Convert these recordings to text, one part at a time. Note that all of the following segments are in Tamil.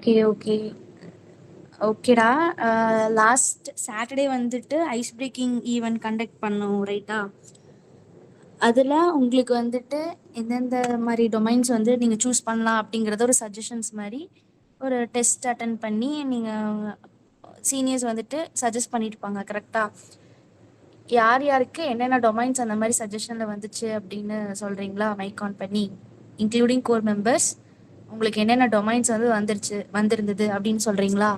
Okay, okay. ஓகேடா. லாஸ்ட் சாட்டர்டே வந்துட்டு ஐஸ் பிரேக்கிங் ஈவென்ட் கண்டக்ட் பண்ணோம் ரைட்டா? அதில் உங்களுக்கு வந்துட்டு எந்தெந்த மாதிரி டொமைன்ஸ் வந்து நீங்கள் சூஸ் பண்ணலாம் அப்படிங்கிறத ஒரு சஜஷன்ஸ் மாதிரி ஒரு டெஸ்ட் அட்டன் பண்ணி நீங்கள் சீனியர்ஸ் வந்துட்டு சஜஸ்ட் பண்ணியிருப்பாங்க கரெக்டாக? யார் யாருக்கு என்னென்ன டொமைன்ஸ் அந்த மாதிரி சஜஷனில் வந்துச்சு அப்படின்னு சொல்கிறீங்களா? மைக் ஆன் பண்ணி இன்க்ளூடிங் கோர் மெம்பர்ஸ் உங்களுக்கு என்னென்ன டொமைன்ஸ் வந்து வந்திருந்தது அப்படின்னு சொல்கிறீங்களா?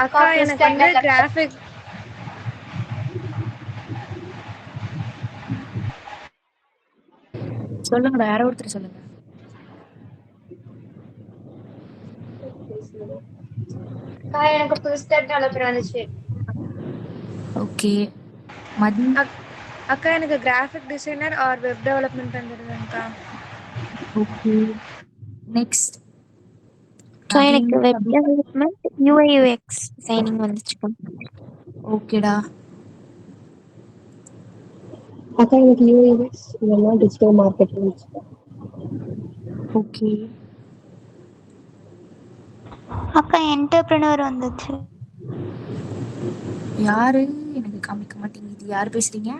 அக்கா எனக்கு வந்து கிராஃபிக் சொல்லுங்கடா, யாரோ ஒருத்தர் சொல்லுங்க. எனக்கு ஃபுல் ஸ்டாக் டெவலப்பர் வந்துச்சு. ஓகே. மதி அக்கா எனக்கு graphic designer or web development வந்துருதுங்கக்கா. ஓகே. நெக்ஸ்ட் ஸோ எனக்கு web development UI UX designing வந்துச்சுக்கா. ஓகேடா. அக்கா எனக்கு யூஎக்ஸ் இல்லைன்னா டிஜிட்டல் மார்க்கெட்டிங் வந்துச்சுக்கா. ஓகே. அக்கா என்டர்பிரினர் வந்துச்சு. யாரு எனக்கு காமிக்க மாட்டேங்குது. யார் பேசுறீங்க?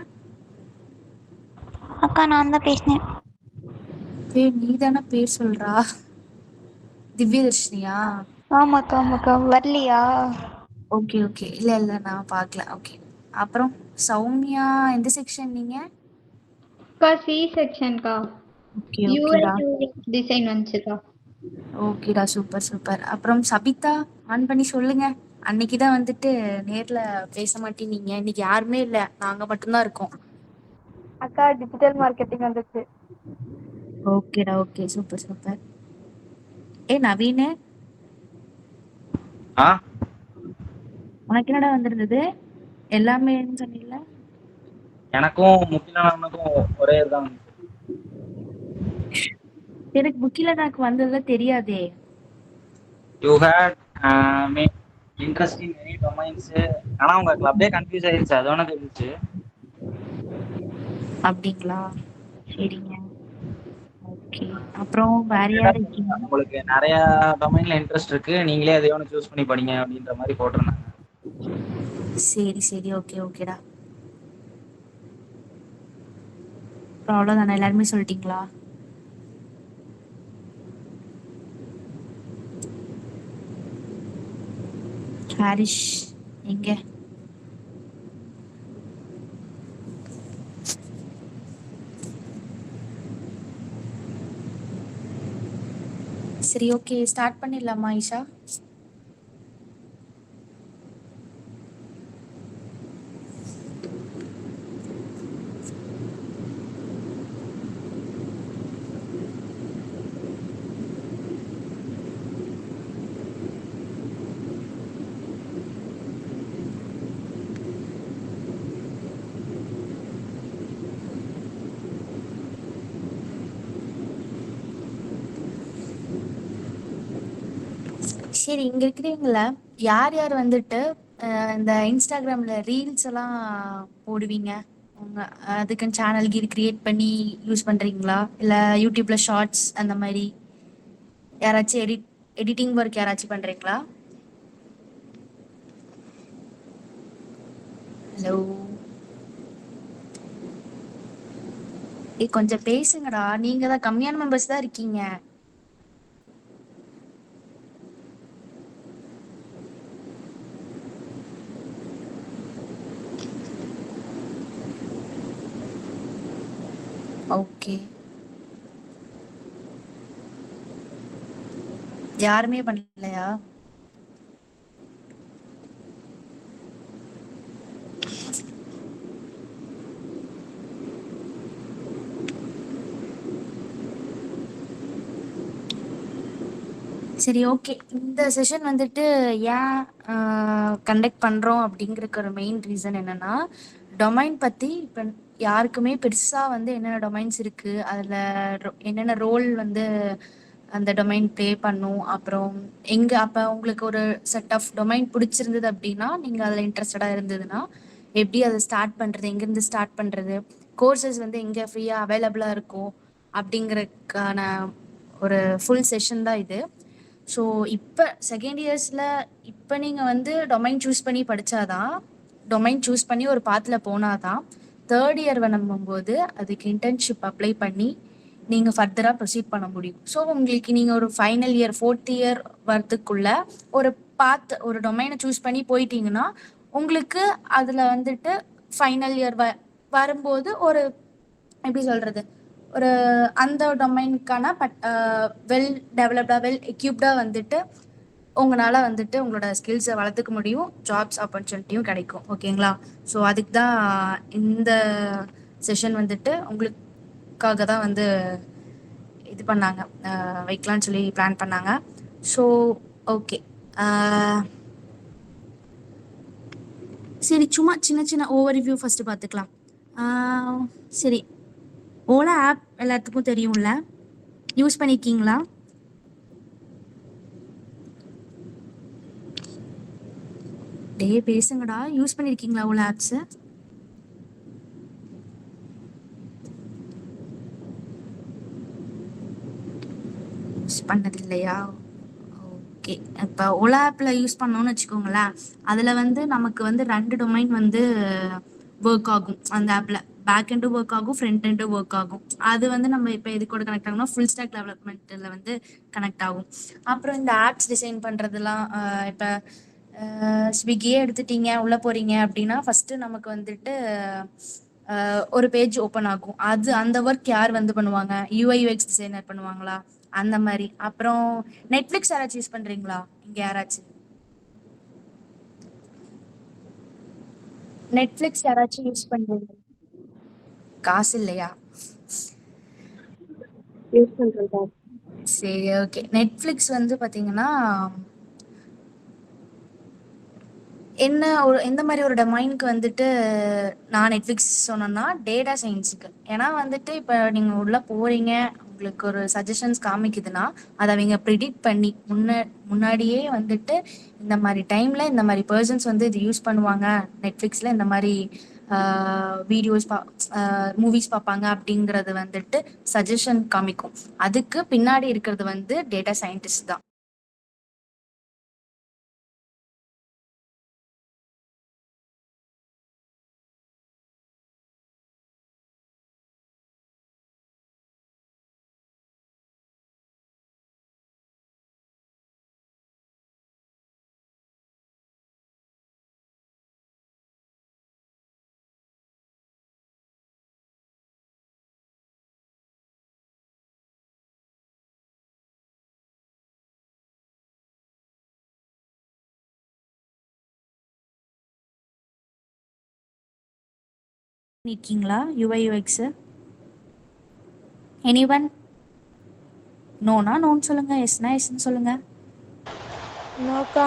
அக்கா நான் தான் பேசினேன். நீ தானே பேர் சொல்றா? திவ்யதர்ஷினியா? ஆமாக்கா ஆமாக்கா. வரலையா? Okay okay. இல்லை இல்லை நான் பார்க்கல. ஓகே. அப்புறம் சௌமியா எந்த செக்ஷன் நீங்க? அக்கா சி செக்ஷன்க்கா. ஓகே யூஐ ஓகேடா. யூஎக்ஸ் டிசைன் வந்துச்சுக்கா. ஓகேடா, சூப்பர் சூப்பர். அப்புறம் சபிதா ஆன் பண்ணி சொல்லுங்க. அன்னைக்கு தான் வந்துட்டு நேர்ல பேச மாட்டேனீங்க. இன்னைக்கு யாருமே இல்லை, நாங்க மட்டும்தான் இருக்கோம். அக்கா டிஜிட்டல் மார்க்கெட்டிங் வந்துச்சு. ஓகேடா, ஓகே, சூப்பர் சூப்பர். நவீனு உனக்கு என்னடா வந்திருந்தது? எல்லாமே சொன்னீங்கல்ல. எனக்கும் முக்கியமானவனுக்கும் ஒரே இதுதான். எனக்கு புக்கில எனக்கு வந்ததே தெரியாதே. You had interest in any domains. ஆனா உங்களுக்கு அப்படியே கன்ஃபியூஸ் ஆயிருச்சு, அது ஒன்று தெரிஞ்சுச்சு. அப்படிங்களா? சரிங்க. ஓகே. அப்புறம் வேற யாரு இருக்கீங்க? உங்களுக்கு நிறைய டொமைன்ல இன்ட்ரெஸ்ட் இருக்கு, நீங்களே எதையோ ஒன்று சூஸ் பண்ணி படிங்க அப்படின்ற மாதிரி போட்டிருந்தாங்க. சரி சரி, ஓகே ஓகேடா. அப்புறம் அவ்வளோதானே, எல்லாருமே சொல்லிட்டீங்களா? ஹாரிஷ் எங்க? சரி, ஓகே, ஸ்டார்ட் பண்ணிடலாமா ஈஷா? சரி, இங்க இருக்கிறவங்கள யார் யார் வந்துட்டு இந்த இன்ஸ்டாகிராம்ல ரீல்ஸ் எல்லாம் போடுவீங்க? உங்க அதுக்குன்னு சேனல் கீழ் கிரியேட் பண்ணி யூஸ் பண்றீங்களா? இல்ல யூடியூப்ல ஷார்ட்ஸ் அந்த மாதிரி யாராச்சும் எடிட்டிங் ஒர்க் யாராச்சும் பண்றீங்களா? ஹலோ, கொஞ்சம் பேசுங்கடா. நீங்க தான் கம்மியான மெம்பர்ஸ் தான் இருக்கீங்க. ஓகே. யாருமே பண்ணலையா? சரி, ஓகே. இந்த செஷன் வந்துட்டு ஏன் கண்டக்ட் பண்ணுறோம் அப்படிங்கிறதுக்கு ஒரு மெயின் ரீசன் என்னென்னா, டொமைன் பற்றி இப்போ யாருக்குமே பெருசாக வந்து என்னென்ன டொமைன்ஸ் இருக்குது, அதில் என்னென்ன ரோல் வந்து அந்த டொமைன் ப்ளே பண்ணும், அப்புறம் எங்கே அப்போ உங்களுக்கு ஒரு செட் ஆஃப் டொமைன் பிடிச்சிருந்தது அப்படின்னா, நீங்கள் அதில் இன்ட்ரெஸ்டடாக இருந்ததுன்னா எப்படி அதை ஸ்டார்ட் பண்ணுறது, எங்கேருந்து ஸ்டார்ட் பண்ணுறது, கோர்சஸ் வந்து எங்கே ஃப்ரீயாக அவைலபிளாக இருக்கும் அப்படிங்கிறதுக்கான ஒரு ஃபுல் செஷன் தான் இது. ஸோ இப்போ செகண்ட் இயர்ஸில் இப்போ நீங்கள் வந்து டொமைன் சூஸ் பண்ணி படித்தாதான், டொமைன் சூஸ் பண்ணி ஒரு பாத்தில் போனாதான் தேர்ட் இயர் பண்ணும்போது அதுக்கு இன்டர்ன்ஷிப் அப்ளை பண்ணி நீங்கள் ஃபர்தராக ப்ரொசீட் பண்ண முடியும். ஸோ உங்களுக்கு நீங்கள் ஒரு ஃபைனல் இயர் 4th இயர் வரதுக்குள்ள ஒரு ஒரு டொமைனை சூஸ் பண்ணி போயிட்டீங்கன்னா உங்களுக்கு அதில் வந்துட்டு ஃபைனல் இயர் வரும்போது ஒரு எப்படி சொல்கிறது, ஒரு அந்த டொமைனுக்கான வெல் டெவலப்டாக வெல் எக்யூப்டாக வந்துட்டு உங்களால் வந்துட்டு உங்களோட ஸ்கில்ஸை வளர்த்துக்க முடியும், ஜாப்ஸ் ஆப்பர்ச்சுனிட்டியும் கிடைக்கும். ஓகேங்களா? ஸோ அதுக்கு தான் இந்த செஷன் வந்துட்டு உங்களுக்காக தான் வந்து இது பண்ணாங்க, வைக்கலான்னு சொல்லி பிளான் பண்ணாங்க. ஸோ ஓகே, சரி சும்மா சின்ன சின்ன ஓவர்வியூ ஃபஸ்ட்டு பார்த்துக்கலாம். சரி, ஓலா ஆப் எல்லாத்துக்கும் தெரியும்ல, யூஸ் பண்ணியிருக்கீங்களா? பேசுங்கடா, யூஸ் பண்ணியிருக்கீங்களா ஓலா ஆப்ஸு? யூஸ் பண்ணது இல்லையா? ஓகே, இப்போ ஓலா ஆப்பில் யூஸ் பண்ணோன்னு வச்சுக்கோங்களேன், அதில் வந்து நமக்கு வந்து 2 டொமைன் வந்து ஒர்க் ஆகும். அந்த ஆப்பில் பேக் எண்டும் ஒர்க் ஆகும், ஃப்ரண்ட் எண்டும் ஒர்க் ஆகும். அது வந்து நம்ம இப்போ இது கூட கனெக்ட் ஆகணும்னா ஃபுல் ஸ்டாக் டெவலப்மெண்ட்டில் வந்து கனெக்ட் ஆகும். அப்புறம் இந்த ஆப்ஸ் டிசைன் பண்ணுறதுலாம், இப்போ ஸ்விக்கியே எடுத்துட்டீங்க, உள்ளே போகிறீங்க அப்படின்னா ஃபஸ்ட்டு நமக்கு வந்துட்டு ஒரு பேஜ் ஓப்பன் ஆகும். அந்த ஒர்க் யார் வந்து பண்ணுவாங்க? UI/UX டிசைனர் பண்ணுவாங்களா? அந்த மாதிரி. அப்புறம் நெட்ஃப்ளிக்ஸ் யாராச்சும் யூஸ் பண்ணுறீங்களா இங்கே? யாராச்சும் நெட்ஃப்ளிக்ஸ் யாராச்சும் யூஸ் பண்ணுறீங்க? காசு இல்லையா? யூஸ் பண்றதா? சரி, ஓகே. நெட்ஃப்ளிக்ஸ் வந்து பார்த்தீங்கன்னா எந்த மாதிரி ஒரு டொமைனுக்கு வந்துட்டு நான் நெட்ஃப்ளிக்ஸ் சொன்னேன்னா டேட்டா சயின்ஸுக்கு. ஏன்னா வந்துட்டு இப்போ நீங்கள் உள்ளே போகிறீங்க, உங்களுக்கு ஒரு சஜஷன்ஸ் காமிக்குதுன்னா அதை அவங்க ப்ரிடிக்ட் பண்ணி முன்னாடியே வந்துட்டு இந்த மாதிரி டைமில் இந்த மாதிரி பர்சன்ஸ் வந்து இது யூஸ் பண்ணுவாங்க, நெட்ஃப்ளிக்ஸில் இந்த மாதிரி வீடியோஸ் மூவிஸ் பார்ப்பாங்க அப்படிங்கிறது வந்துட்டு சஜஷன் காமிக்கும். அதுக்கு பின்னாடி இருக்கிறது வந்து டேட்டா சயின்டிஸ்ட் தான். இருக்கீங்களா UI/UX? எனிவன்? நோனா நோன்னு சொல்லுங்க, எஸ்னா எஸ்ன்னு சொல்லுங்க. நோக்கா.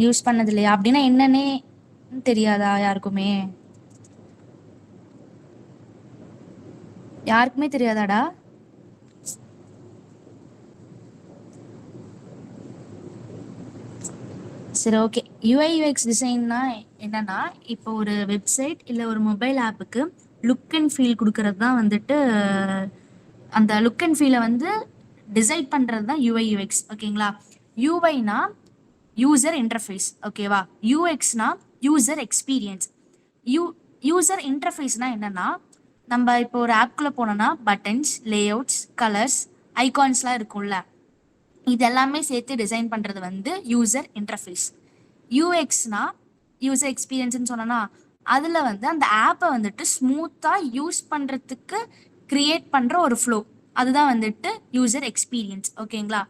யூஸ் பண்ணது இல்லையா? அப்படின்னா என்னன்னே தெரியாதா யாருக்குமே? யாருக்குமே தெரியாதாடா? சரி, ஓகே. UI/UX டிசைன்னா என்னன்னா, இப்போ ஒரு வெப்சைட் இல்லை ஒரு மொபைல் ஆப்புக்கு லுக் அண்ட் ஃபீல் கொடுக்கறது தான் வந்துட்டு, அந்த லுக் அண்ட் ஃபீலை வந்து டிசைட் பண்ணுறது தான் UI/UX. ஓகேங்களா? UIனா யூசர் இன்டர்ஃபேஸ், ஓகேவா? UXனா யூசர் எக்ஸ்பீரியன்ஸ். யூசர் இன்டர்ஃபேஸ்னா என்னன்னா, நம்ம இப்போ ஒரு ஆப்குள்ளே போனோம்னா பட்டன்ஸ், லேஅவுட்ஸ், கலர்ஸ், ஐகான்ஸ்லாம் இருக்கும்ல, இதெல்லாமே சேர்த்து டிசைன் பண்ணுறது வந்து யூசர் இன்டர்ஃபேஸ். UXனா யூசர் எக்ஸ்பீரியன்ஸ்னு சொன்னோன்னா, அதில் வந்து அந்த ஆப்பை வந்துட்டு ஸ்மூத்தாக யூஸ் பண்ணுறதுக்கு க்ரியேட் பண்ணுற ஒரு ஃப்ளோ, அதுதான் வந்துட்டு யூசர் எக்ஸ்பீரியன்ஸ். ஓகேங்களா?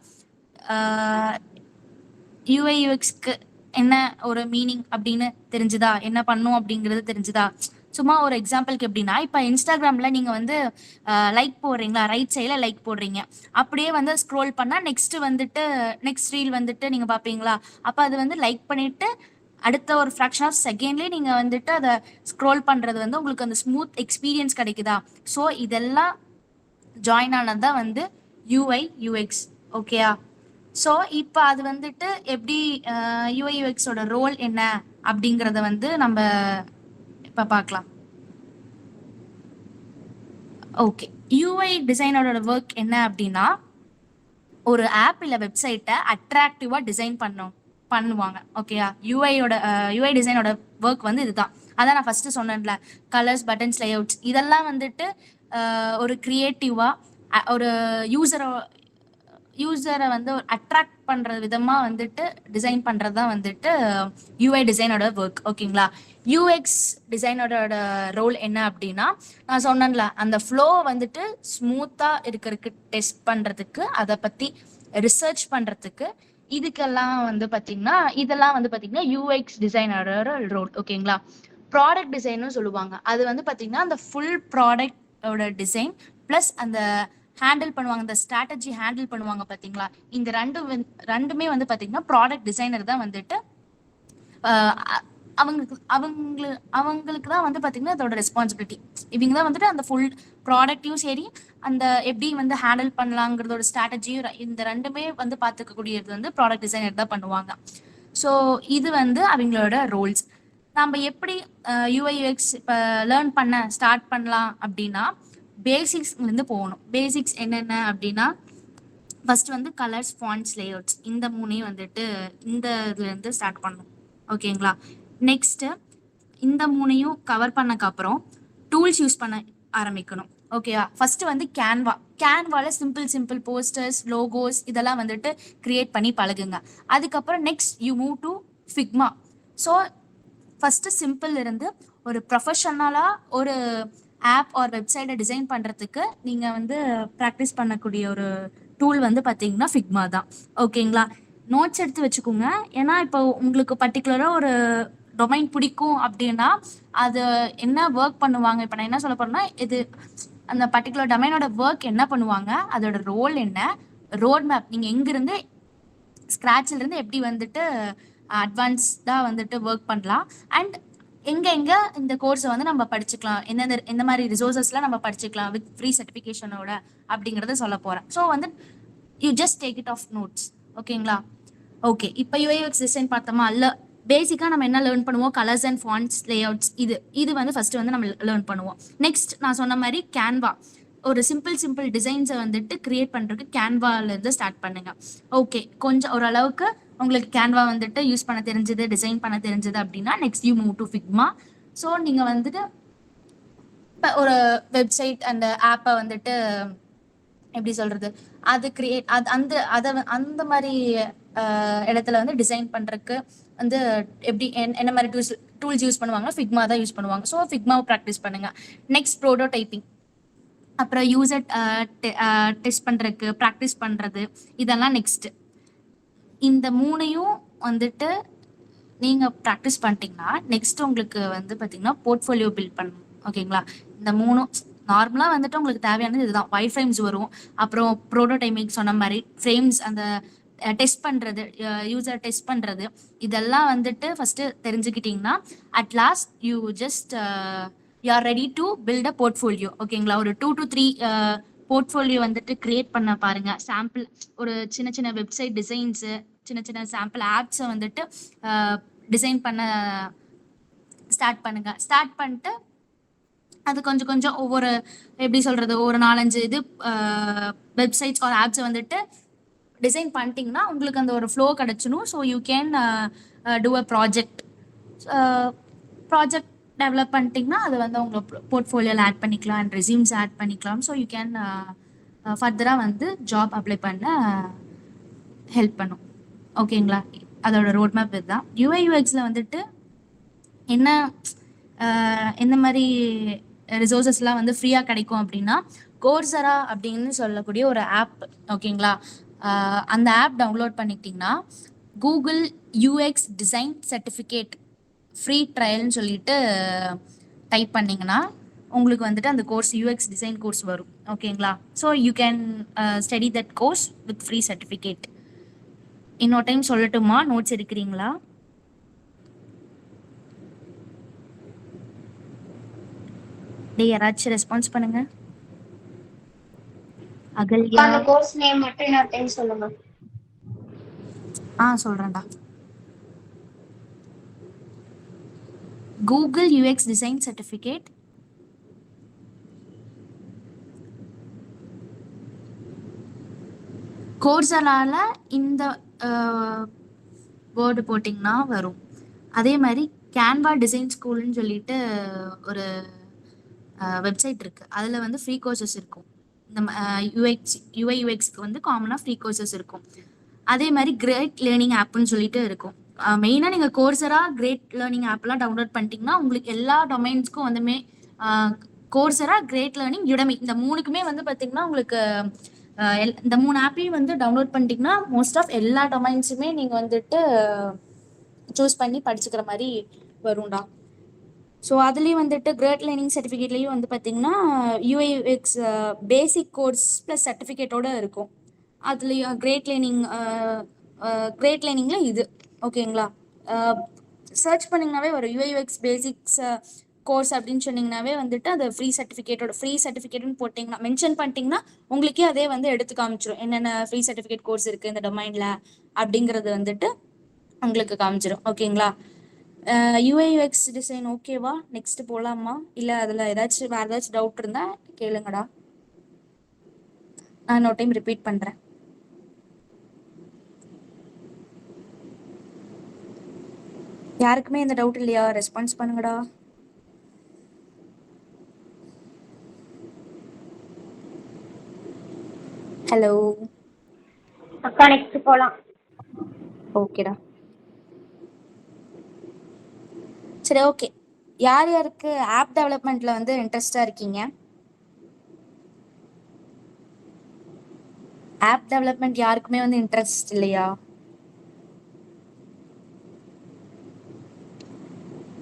UI/UXக்கு என்ன ஒரு மீனிங் அப்படின்னு தெரிஞ்சுதா? என்ன பண்ணும் அப்படிங்கிறது தெரிஞ்சுதா? சும்மா ஒரு எக்ஸாம்பிளுக்கு எப்படின்னா, இப்போ இன்ஸ்டாகிராமில் நீங்கள் வந்து லைக் போடுறீங்களா, ரைட் சைடில் லைக் போடுறீங்க, அப்படியே வந்து ஸ்க்ரோல் பண்ணால் நெக்ஸ்ட் ரீல் வந்துட்டு நீங்கள் பார்ப்பீங்களா? அப்போ அது வந்து லைக் பண்ணிவிட்டு அடுத்த ஒரு ஃப்ராக்ஷன் ஆஃப் செகண்ட்லேயே நீங்கள் வந்துட்டு அதை ஸ்க்ரோல் பண்ணுறது வந்து உங்களுக்கு அந்த ஸ்மூத் எக்ஸ்பீரியன்ஸ் கிடைக்குதா? ஸோ இதெல்லாம் ஜாயின் ஆனது தான் வந்து UI/UX. ஓகேயா? ஸோ இப்போ அது வந்துட்டு எப்படி UI/UXோட ரோல் என்ன அப்படிங்கிறத வந்து நம்ம இப்போ பார்க்கலாம். ஓகே. யூஐ டிசைனரோட ஒர்க் என்ன அப்படின்னா ஒரு ஆப் இல்லை வெப்சைட்டை அட்ராக்டிவாக டிசைன் பண்ணுவாங்க. ஓகேயா? யூஐ டிசைனோட ஒர்க் வந்து இதுதான். அதான் நான் ஃபர்ஸ்ட் சொன்னேன்ல, கலர்ஸ், பட்டன்ஸ், லேஅவுட்ஸ் இதெல்லாம் வந்துட்டு ஒரு கிரியேட்டிவாக ஒரு யூசரை வந்து அட்ராக்ட் பண்ணுற விதமாக வந்துட்டு டிசைன் பண்ணுறது தான் வந்துட்டு யூஐ டிசைனோட ஒர்க். ஓகேங்களா? யூஎக்ஸ் டிசைனரோட ரோல் என்ன அப்படின்னா, நான் சொன்னேன்ல, அந்த ஃப்ளோ வந்துட்டு ஸ்மூத்தாக இருக்கிறதுக்கு டெஸ்ட் பண்ணுறதுக்கு, அதை பற்றி ரிசர்ச் பண்ணுறதுக்கு, இதுக்கெல்லாம் வந்து பார்த்தீங்கன்னா இதெல்லாம் வந்து பார்த்தீங்கன்னா யூஎக்ஸ் டிசைனரோட ரோல். ஓகேங்களா? ப்ராடக்ட் டிசைன்னு சொல்லுவாங்க. அது வந்து பார்த்தீங்கன்னா அந்த ஃபுல் ப்ராடக்டோட டிசைன் ப்ளஸ் அந்த ஹேண்டில் பண்ணுவாங்க, இந்த ஸ்ட்ராட்டஜி ஹேண்டில் பண்ணுவாங்க பார்த்தீங்களா? இந்த ரெண்டுமே வந்து பார்த்தீங்கன்னா ப்ராடக்ட் டிசைனர் தான் வந்துட்டு அவங்களுக்கு தான் வந்து பார்த்தீங்கன்னா அதோட ரெஸ்பான்சிபிலிட்டி. இவங்க தான் வந்துட்டு அந்த ஃபுல் ப்ராடக்டையும் சரி, அந்த எப்படி வந்து ஹேண்டில் பண்ணலாங்கிறதோட ஸ்ட்ராட்டஜியும் இந்த ரெண்டுமே வந்து பார்த்துக்கக்கூடியது வந்து ப்ராடக்ட் டிசைனர் தான் பண்ணுவாங்க. ஸோ இது வந்து அவங்களோட ரோல்ஸ். நம்ம எப்படி யூஐயூஎக்ஸ் இப்போ லேர்ன் பண்ண ஸ்டார்ட் பண்ணலாம் அப்படின்னா, பேசிக்ஸ்லேருந்து போகணும். பேசிக்ஸ் என்னென்ன அப்படின்னா, ஃபர்ஸ்ட் வந்து கலர்ஸ், ஃபாண்ட்ஸ், லேஅவுட்ஸ் இந்த மூணையும் வந்துட்டு இந்த இதுலேருந்து ஸ்டார்ட் பண்ணணும். ஓகேங்களா? நெக்ஸ்ட்டு இந்த மூணையும் கவர் பண்ணக்கப்புறம் டூல்ஸ் யூஸ் பண்ண ஆரம்பிக்கணும். ஓகேவா? ஃபர்ஸ்ட் வந்து கேன்வால சிம்பிள் போஸ்டர்ஸ், லோகோஸ் இதெல்லாம் வந்துட்டு கிரியேட் பண்ணி பழகுங்க. அதுக்கப்புறம் next you move to Figma. So first simple இருந்து ஒரு ப்ரொஃபஷனலாக ஒரு ஆப் ஆர் வெப்சைட்டை டிசைன் பண்ணுறதுக்கு நீங்கள் வந்து ப்ராக்டிஸ் பண்ணக்கூடிய ஒரு டூல் வந்து பார்த்தீங்கன்னா ஃபிக்மா தான். ஓகேங்களா? நோட்ஸ் எடுத்து வச்சுக்கோங்க. ஏன்னா இப்போ உங்களுக்கு பர்டிகுலராக ஒரு டொமைன் பிடிக்கும் அப்படின்னா அது என்ன ஒர்க் பண்ணுவாங்க, இப்போ நான் என்ன சொல்ல போறேன்னா, இது அந்த பர்டிகுலர் டொமைனோட ஒர்க் என்ன பண்ணுவாங்க, அதோட ரோல் என்ன, ரோட் மேப், நீங்கள் எங்கேருந்து ஸ்க்ராட்சிலேருந்து எப்படி வந்துட்டு அட்வான்ஸ்டாக வந்துட்டு ஒர்க் பண்ணலாம், அண்ட் எங்கே இந்த கோர்ஸை வந்து நம்ம படிச்சுக்கலாம், எந்த மாதிரி ரிசோர்ஸஸ்லாம் நம்ம படிச்சுக்கலாம் வித் ஃப்ரீ சர்டிஃபிகேஷனோட அப்படிங்கிறத சொல்ல போகிறேன். ஸோ வந்து you just take it of notes. ஓகேங்களா? ஓகே, இப்போ யூஐயூஎக்ஸ் டிசைன் பார்த்தோமா? இல்லை பேசிக்காக நம்ம என்ன லேர்ன் பண்ணுவோம், கலர்ஸ் அண்ட் ஃபாண்ட்ஸ், லேஅவுட்ஸ் இது வந்து ஃபர்ஸ்ட் வந்து நம்ம லேர்ன் பண்ணுவோம். நெக்ஸ்ட் நான் சொன்ன மாதிரி கேன்வா, ஒரு சிம்பிள் டிசைன்ஸை வந்துட்டு கிரியேட் பண்ணுறதுக்கு கேன்வாலேருந்து ஸ்டார்ட் பண்ணுங்க. ஓகே, கொஞ்சம் ஓரளவுக்கு உங்களுக்கு கேன்வா வந்துட்டு யூஸ் பண்ண தெரிஞ்சது, டிசைன் பண்ண தெரிஞ்சது அப்படின்னா next you move to Figma. So நீங்கள் வந்துட்டு இப்போ ஒரு வெப்சைட் அந்த ஆப்பை வந்துட்டு எப்படி சொல்கிறது, அது கிரியேட் அந்த மாதிரி இடத்துல வந்து டிசைன் பண்ணுறதுக்கு வந்து எப்படி என்ன மாதிரி டூல்ஸ் யூஸ் பண்ணுவாங்க, ஃபிக்மா தான் யூஸ் பண்ணுவாங்க. ஸோ ஃபிக்மாவை ப்ராக்டிஸ் பண்ணுங்கள். நெக்ஸ்ட் ப்ரோட்டோடைப்பிங், அப்புறம் யூசர் டெஸ்ட் பண்ணுறதுக்கு ப்ராக்டிஸ் பண்ணுறது, இதெல்லாம் நெக்ஸ்ட்டு. இந்த மூணையும் வந்துட்டு நீங்கள் ப்ராக்டிஸ் பண்ணிட்டீங்கன்னா நெக்ஸ்ட் உங்களுக்கு வந்து பார்த்தீங்கன்னா போர்ட்ஃபோலியோ பில்ட் பண்ணணும். ஓகேங்களா? இந்த மூணும் நார்மலாக வந்துட்டு உங்களுக்கு தேவையானது இதுதான். ஒயர் ஃப்ரேம்ஸ் வரும், அப்புறம் ப்ரோட்டோடைப்பிங் சொன்ன மாதிரி ஃப்ரேம்ஸ், அந்த டெஸ்ட் பண்ணுறது, யூசர் டெஸ்ட் பண்ணுறது, இதெல்லாம் வந்துட்டு ஃபஸ்ட்டு தெரிஞ்சுக்கிட்டிங்கன்னா at last you just you are ready to build a portfolio. ஓகேங்களா? ஒரு 2 to 3 போர்ட்ஃபோலியோ வந்துட்டு கிரியேட் பண்ண பாருங்க. சாம்பிள் ஒரு சின்ன வெப்சைட் டிசைன்ஸு, சின்ன சாம்பிள் ஆப்ஸை வந்துட்டு டிசைன் பண்ண ஸ்டார்ட் பண்ணுங்க. ஸ்டார்ட் பண்ணிட்டு அது கொஞ்சம் ஒவ்வொரு எப்படி சொல்கிறது, ஒரு 4-5 இது வெப்சைட்ஸ் ஆர் ஆப்ஸை வந்துட்டு டிசைன் பண்ணிட்டீங்கன்னா உங்களுக்கு அந்த ஒரு ஃப்ளோ கிடச்சிடும். So you can do a project develop பண்ணிட்டீங்கன்னா அது வந்து உங்களை போர்ட்ஃபோலியோவில் ஆட் பண்ணிக்கலாம் அண்ட் ரெஸ்யூம்ஸ் ஆட் பண்ணிக்கலாம். ஸோ யூ கேன் ஃபர்தராக வந்து ஜாப் அப்ளை பண்ண ஹெல்ப் பண்ணும். ஓகேங்களா? அதோட ரோட் மேப் இதுதான். யூஐயூஎக்ஸில் வந்துட்டு என்ன எந்த மாதிரி ரிசோர்ஸஸ்லாம் வந்து ஃப்ரீயாக கிடைக்கும் அப்படின்னா, கோர்சரா அப்படின்னு சொல்லக்கூடிய ஒரு ஆப். ஓகேங்களா? அந்த ஆப் டவுன்லோட் பண்ணிக்கிட்டிங்கன்னா Google UX design certificate free ட்ரையல்னு சொல்லிட்டு டைப் பண்ணிங்கன்னா உங்களுக்கு வந்துட்டு அந்த கோர்ஸ் யூஎக்ஸ் டிசைன் கோர்ஸ் வரும். ஓகேங்களா? So you can study that course with free certificate. இன்னொரு டைம் சொல்லட்டுமா? நோட்ஸ் எடுக்கிறீங்களா? யாராச்சும் ரெஸ்பான்ஸ் பண்ணுங்க. அகல்யா, அந்த கோர்ஸ் நேம் மட்டும் இன்னொரு டைம் சொல்லுங்க. சொல்றேன்டா. கூகுள் யூஎக்ஸ் டிசைன் சர்டிஃபிகேட் கோர்சரால இந்த வேர்டு போட்டிங்கன்னா வரும். அதே மாதிரி கேன்வா டிசைன் ஸ்கூல்னு சொல்லிட்டு ஒரு வெப்சைட் இருக்கு. அதில் வந்து ஃப்ரீ கோர்சஸ் இருக்கும். இந்த யூஐ யூஎக்ஸ்க்கு வந்து காமனாக ஃப்ரீ கோர்சஸ் இருக்கும். அதே மாதிரி கிரேட் லேர்னிங் ஆப்னு சொல்லிட்டு இருக்கும். மெயினாக நீங்கள் கோர்சரா கிரேட் லேர்னிங் ஆப்லாம் டவுன்லோட் பண்ணிட்டீங்கன்னா உங்களுக்கு எல்லா டொமைன்ஸ்க்கும் வந்துமே கோர்சரா கிரேட் லேர்னிங் யுடமி இந்த மூணுக்குமே வந்து பார்த்தீங்கன்னா உங்களுக்கு இந்த 3 ஆப்பையும் வந்து டவுன்லோட் பண்ணிட்டீங்கன்னா மோஸ்ட் ஆஃப் எல்லா டொமைன்ஸுமே நீங்கள் வந்துட்டு சூஸ் பண்ணி படிச்சுக்கிற மாதிரி வரும்டா. ஸோ அதுலேயும் வந்துட்டு கிரேட் லேர்னிங் சர்டிஃபிகேட்லேயும் வந்து பார்த்தீங்கன்னா யூஐஎக்ஸ் பேசிக் கோர்ஸ் ப்ளஸ் சர்டிஃபிகேட்டோட இருக்கும். அதுலேயும் கிரேட் லேர்னிங்கில் இது ஓகேங்களா. சர்ச் பண்ணிங்கனாவே ஒரு யூஐஎக்ஸ் பேசிக்ஸ் கோர்ஸ் அப்படின்னு சொன்னீங்கன்னாவே வந்துட்டு அது ஃப்ரீ சர்டிஃபிகேட்னு போட்டிங்கன்னா மென்ஷன் பண்ணிட்டீங்கன்னா உங்களுக்கே அதே வந்து எடுத்து காமிச்சிடும் என்னென்ன ஃப்ரீ சர்டிஃபிகேட் கோர்ஸ் இருக்குது இந்த டொமைனில் அப்படிங்கிறது வந்துட்டு உங்களுக்கு காமிச்சிடும் ஓகேங்களா. யூஐஎக்ஸ் டிசைன் ஓகேவா? நெக்ஸ்ட் போகலாமா? இல்லை அதில் வேறு ஏதாச்சும் டவுட் இருந்தால் கேளுங்கடா, நான் இன்னொரு டைம் ரிப்பீட் பண்ணுறேன். யாருக்குமே இந்த டவுட் இல்லையா? ரெஸ்பான்ஸ் பண்ணுங்கடா. ஹலோ அக்கா நெக்ஸ்ட் போலாம். ஓகேடா, சரி ஓகே. யார் யாருக்கு ஆப் டெவலப்மெண்ட்ல வந்து இன்ட்ரெஸ்டா இருக்கீங்க? ஆப் டெவலப்மெண்ட் யாருக்குமே வந்து இன்ட்ரெஸ்ட் இல்லையா?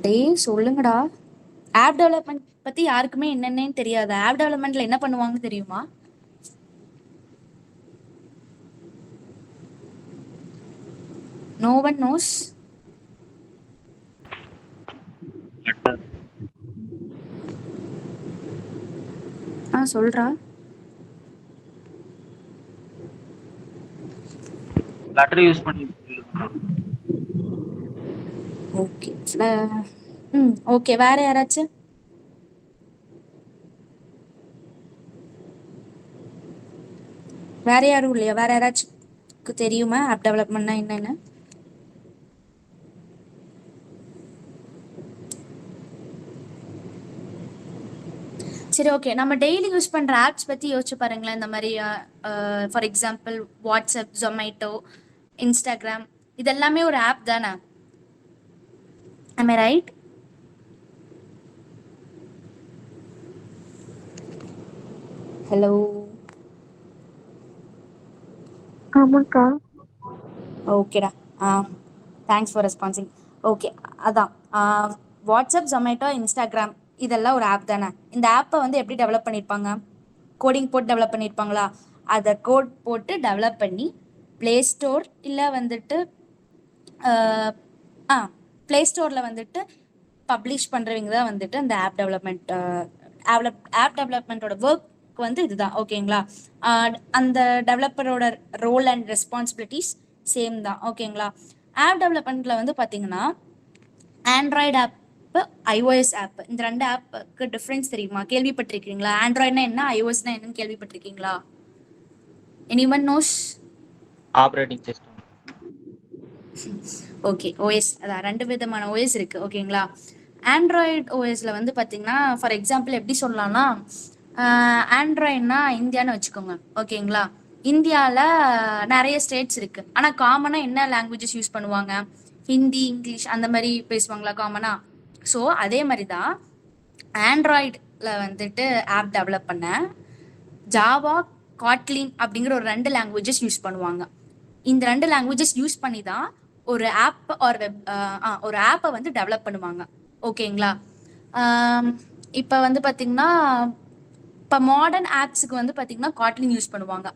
டேய் சொல்லுங்கடா. ஆப் டெவலப்மெண்ட் பத்தி யாருக்குமே என்னென்னே தெரியாது. ஆப் டெவலப்மெண்ட்ல என்ன பண்ணுவாங்க தெரியுமா? No one knows. சொல்றா. லெட்டர் யூஸ் பண்ணி ஓகே ஓகே. வேற யாராச்சும்? வேற யாரும் இல்லையா? வேற யாராச்சும் தெரியுமா ஆப் டெவலப்மெண்ட்னா என்னன்னு? சரி ஓகே. நம்ம டெய்லி யூஸ் பண்ற ஆப்ஸ் பத்தி யோசிச்சு பாருங்களேன். இந்த மாதிரி for example WhatsApp, Zomato, Instagram இதெல்லாமே ஒரு ஆப் தானே? am I right? ஹலோ ஆமாக்கா. ஓகேடா. Thanks for responding. ஓகே, அதான் வாட்ஸ்அப், ஜொமேட்டோ, இன்ஸ்டாகிராம் இதெல்லாம் ஒரு ஆப் தானே? இந்த ஆப்பை வந்து எப்படி டெவலப் பண்ணியிருப்பாங்க? கோடிங் போட்டு டெவலப் பண்ணியிருப்பாங்களா? அதை கோட் போட்டு டெவலப் பண்ணி ப்ளே ஸ்டோர் இல்லை வந்துட்டு ப்ளே ஸ்டோரில் வந்துட்டு பப்ளிஷ் பண்ணுறவங்க தான் வந்துட்டு அந்த ஆப் டெவலப்மெண்ட்டோட ஒர்க் வந்து இதுதான் ஓகேங்களா. அந்த டெவலப்பரோட ரோல் அண்ட் ரெஸ்பான்சிபிலிட்டிஸ் சேம் தான் ஓகேங்களா. ஆப் டெவலப்மெண்ட்டில் வந்து பார்த்தீங்கன்னா ஆண்ட்ராய்டு ஆப்பு, ஐஓஎஸ் ஆப், இந்த 2 ஆப்புக்கு டிஃப்ரென்ஸ் தெரியுமா? கேள்விப்பட்டிருக்கீங்களா? ஆண்ட்ராய்டுனா என்ன, ஐஓஎஸ்னா என்னன்னு கேள்விப்பட்டிருக்கீங்களா? Anyone knows? Operating system. Okay, OS அதான் 2 விதமான ஓஎஸ் இருக்கு ஓகேங்களா. ஆண்ட்ராய்டு ஓஎஸ்ல வந்து பார்த்தீங்கன்னா ஃபார் எக்ஸாம்பிள் எப்படி சொல்லலாம்னா ஆண்ட்ராய்டுனா இந்தியான்னு வச்சுக்கோங்க ஓகேங்களா. இந்தியாவில் நிறைய ஸ்டேட்ஸ் இருக்கு. ஆனால் காமனாக என்ன லாங்குவேஜஸ் யூஸ் பண்ணுவாங்க? ஹிந்தி, இங்கிலீஷ் அந்த மாதிரி பேசுவாங்களா காமனாக? ஸோ அதே மாதிரி தான் ஆண்ட்ராய்டில் வந்துட்டு ஆப் டெவலப் பண்ண ஜாவா, காட்லின் அப்படிங்கிற ஒரு 2 லாங்குவேஜஸ் யூஸ் பண்ணுவாங்க. இந்த 2 லாங்குவேஜஸ் யூஸ் பண்ணி தான் ஒரு ஆப் ஆர் ஒரு ஆப்பை வந்து டெவலப் பண்ணுவாங்க ஓகேங்களா. இப்போ வந்து பார்த்தீங்கன்னா இப்போ மாடர்ன் ஆப்ஸுக்கு வந்து பார்த்தீங்கன்னா காட்லின் யூஸ் பண்ணுவாங்க.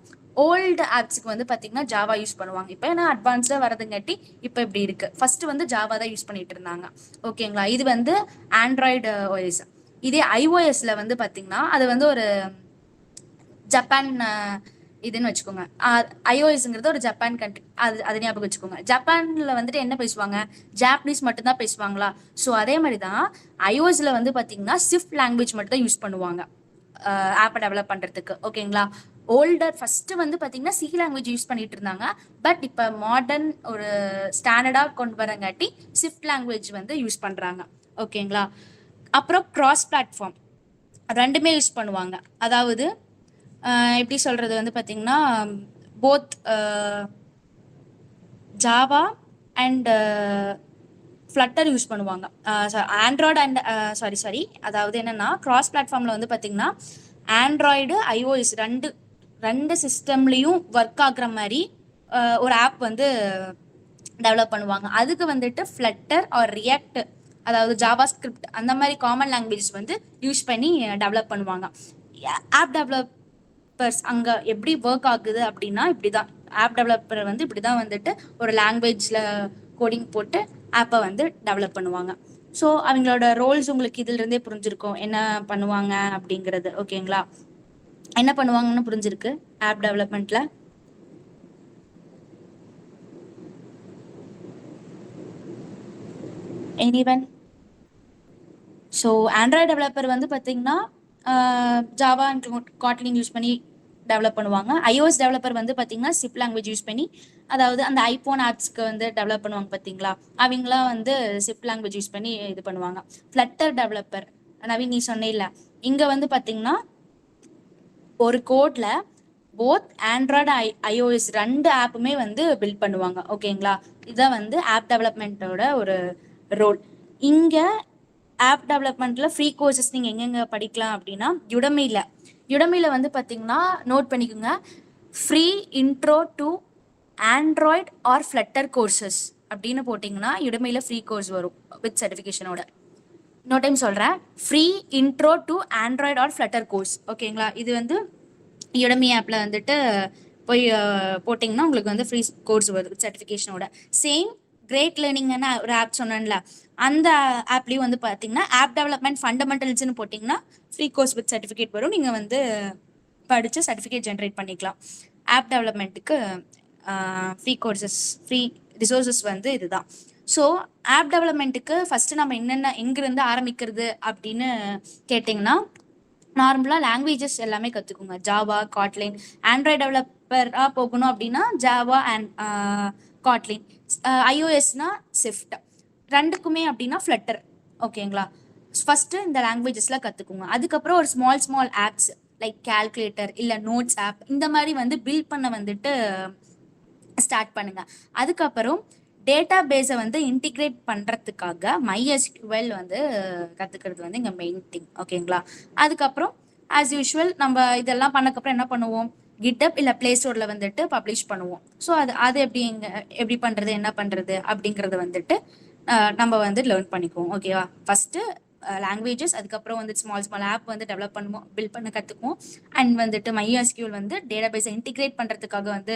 ஓல்டு ஆப்ஸுக்கு வந்து பார்த்தீங்கன்னா ஜாவா யூஸ் பண்ணுவாங்க. இப்போ ஏன்னா அட்வான்ஸ்டாக வரதுங்காட்டி இப்போ இப்படி இருக்கு. ஃபர்ஸ்ட் வந்து ஜாவா தான் யூஸ் பண்ணிட்டு இருந்தாங்க ஓகேங்களா. இது வந்து ஆண்ட்ராய்டு ஓஎஸ். இதே ஐஓஎஸ்ல வந்து பார்த்தீங்கன்னா அது வந்து ஒரு ஜப்பான் இதுன்னு வச்சுக்கோங்க. ஐஓஎஸ்ங்கிறது ஒரு ஜப்பான் கண்ட்ரி, அது ஞாபகம் வச்சுக்கோங்க. ஜப்பான்ல வந்துட்டு என்ன பேசுவாங்க? ஜாப்பனீஸ் மட்டும்தான் பேசுவாங்களா? ஸோ அதே மாதிரி தான் ஐஓஎஸ்ல வந்து பார்த்தீங்கன்னா ஸ்விஃப்ட் லாங்குவேஜ் மட்டும் தான் யூஸ் பண்ணுவாங்க ஆப்பை டெவலப் பண்ணுறதுக்கு ஓகேங்களா. ஓல்டர் ஃபர்ஸ்ட் வந்து பார்த்தீங்கன்னா சி லாங்குவேஜ் யூஸ் பண்ணிட்டு இருந்தாங்க. பட் இப்போ மாடர்ன் ஒரு ஸ்டாண்டர்டாக கொண்டு வரங்காட்டி ஸ்விஃப்ட் லாங்குவேஜ் வந்து யூஸ் பண்ணுறாங்க. ஓகேங்களா. அப்புறம் கிராஸ் பிளாட்ஃபார்ம் ரெண்டுமே யூஸ் பண்ணுவாங்க. அதாவது எப்படி சொல்கிறது வந்து பார்த்தீங்கன்னா both Java and flutter use பண்ணுவாங்க. ஆண்ட்ராய்டு அண்ட் சாரி அதாவது என்னென்னா கிராஸ் பிளாட்ஃபார்மில் வந்து பார்த்தீங்கன்னா ஆண்ட்ராய்டு iOS ரெண்டு சிஸ்டம்லேயும் ஒர்க் ஆகுற மாதிரி ஒரு ஆப் வந்து டெவலப் பண்ணுவாங்க. அதுக்கு வந்துட்டு ஃப்ளட்டர் ஆர் ரியாக்ட் அதாவது ஜாவா ஸ்கிரிப்ட் அந்த மாதிரி காமன் லாங்குவேஜஸ் வந்து யூஸ் பண்ணி டெவலப் பண்ணுவாங்க. ஆப் டெவலப்பர்ஸ் அங்கே எப்படி ஒர்க் ஆகுது அப்படின்னா இப்படி தான் ஆப் டெவலப்பர் வந்து இப்படி தான் வந்துட்டு ஒரு லாங்குவேஜில் கோடிங் போட்டு ஆப்பை வந்து டெவலப் பண்ணுவாங்க. ஸோ அவங்களோட ரோல்ஸ் உங்களுக்கு இதிலிருந்தே புரிஞ்சிருக்கும் என்ன பண்ணுவாங்க அப்படிங்கிறது. ஓகேங்களா. என்ன பண்ணுவாங்கன்னு புரிஞ்சிருக்கு ஆப் டெவலப்மெண்ட்ல. எனிவன். ஸோ ஆண்ட்ராய்டு டெவலப்பர் வந்து பார்த்தீங்கன்னா ஜாவா அண்ட் காட்லின் யூஸ் பண்ணி டெவலப் பண்ணுவாங்க. iOS டெவலப்பர் வந்து பார்த்தீங்கன்னா சிப் லாங்குவேஜ் யூஸ் பண்ணி அதாவது அந்த ஐஃபோன் ஆப்ஸ்க்கு வந்து டெவலப் பண்ணுவாங்க பார்த்தீங்களா அவங்களாம் வந்து சிப் லாங்குவேஜ் யூஸ் பண்ணி இது பண்ணுவாங்க. ஃப்ளட்டர் டெவலப்பர் நவீன் நீ சொன்னே இல்லை இங்கே வந்து பார்த்தீங்கன்னா ஒரு கோட்ல போத் ஆண்ட்ராய்டு iOS ரெண்டு ஆப்புமே வந்து பில்ட் பண்ணுவாங்க. ஓகேங்களா. இதுதான் வந்து ஆப் டெவலப்மெண்ட்டோட ஒரு ரோல். இங்கே ஆப் டெவலப்மெண்ட்ல ஃப்ரீ கோர்சஸ் நீங்கள் எங்கெங்கே படிக்கலாம் அப்படின்னா யுடமியில் வந்து பார்த்தீங்கன்னா நோட் பண்ணிக்கோங்க free intro to Android or Flutter courses அப்படின்னு போட்டிங்கன்னா யுடமியில் ஃப்ரீ கோர்ஸ் வரும் வித் சர்டிஃபிகேஷனோட. இன்னொரு டைம் சொல்கிறேன் free intro to Android or Flutter course. ஓகேங்களா. இது வந்து யுடமி ஆப்பில் வந்துட்டு போய் போட்டிங்கன்னா உங்களுக்கு வந்து ஃப்ரீ கோர்ஸ் வரும் வித் சர்டிஃபிகேஷனோட. சேம் கிரேட் லேர்னிங்னு ஒரு ஆப் சொன்னேன்ல அந்த ஆப்லேயும் வந்து பார்த்தீங்கன்னா ஆப் டெவலப்மெண்ட் ஃபண்டமெண்டல்ஸ்னு போட்டிங்கன்னா ஃப்ரீ கோர்ஸ் வித் சர்டிஃபிகேட் வரும். நீங்கள் வந்து படித்து சர்டிஃபிகேட் ஜென்ரேட் பண்ணிக்கலாம். ஆப் டெவலப்மெண்ட்டுக்கு ஃப்ரீ கோர்சஸ் ஃப்ரீ ரிசோர்ஸஸ் வந்து இதுதான். ஸோ ஆப் டெவலப்மெண்ட்டுக்கு ஃபஸ்ட்டு நம்ம எங்கேருந்து ஆரம்பிக்கிறது அப்படின்னு கேட்டிங்கன்னா நார்மலாக லாங்குவேஜஸ் எல்லாமே கற்றுக்குங்க. ஜாவா காட்லின். ஆண்ட்ராய்டு டெவலப்பராக போகணும் அப்படின்னா ஜாவா அண்ட் காட்லின். iOSனா ஸ்விஃப்ட். ரெண்டுக்குமே அப்படின்னா ஃப்ளட்டர். ஓகேங்களா. ஃபஸ்ட்டு இந்த லாங்குவேஜஸ்லாம் கற்றுக்குங்க. அதுக்கப்புறம் ஒரு ஸ்மால் ஆப்ஸ் லைக் கால்குலேட்டர் இல்லை நோட்ஸ் ஆப் இந்த மாதிரி வந்து பில்ட் பண்ண வந்துட்டு ஸ்டார்ட் பண்ணுங்க. அதுக்கப்புறம் டேட்டா பேஸை வந்து இன்டிகிரேட் பண்ணுறதுக்காக MySQL வந்து கற்றுக்கிறது வந்து இங்கே மெயின் திங். ஓகேங்களா. அதுக்கப்புறம் ஆஸ் யூஷுவல் நம்ம இதெல்லாம் பண்ணக்கப்புறம் என்ன பண்ணுவோம் GitHub இல்லை ப்ளே ஸ்டோரில் வந்துட்டு பப்ளிஷ் பண்ணுவோம். ஸோ அது எப்படி பண்ணுறது என்ன பண்ணுறது அப்படிங்கிறத வந்துட்டு நம்ம வந்து லேர்ன் பண்ணிக்குவோம். ஓகேவா. ஃபஸ்ட்டு லாங்குவேஜஸ் அதுக்கப்புறம் வந்து ஸ்மால் ஆப் வந்து டெவலப் பண்ணுவோம் பில்ட் பண்ண கற்றுக்குவோம். அண்ட் வந்துட்டு MySQL வந்து டேட்டா பேஸை இன்டிகிரேட் பண்ணுறதுக்காக வந்து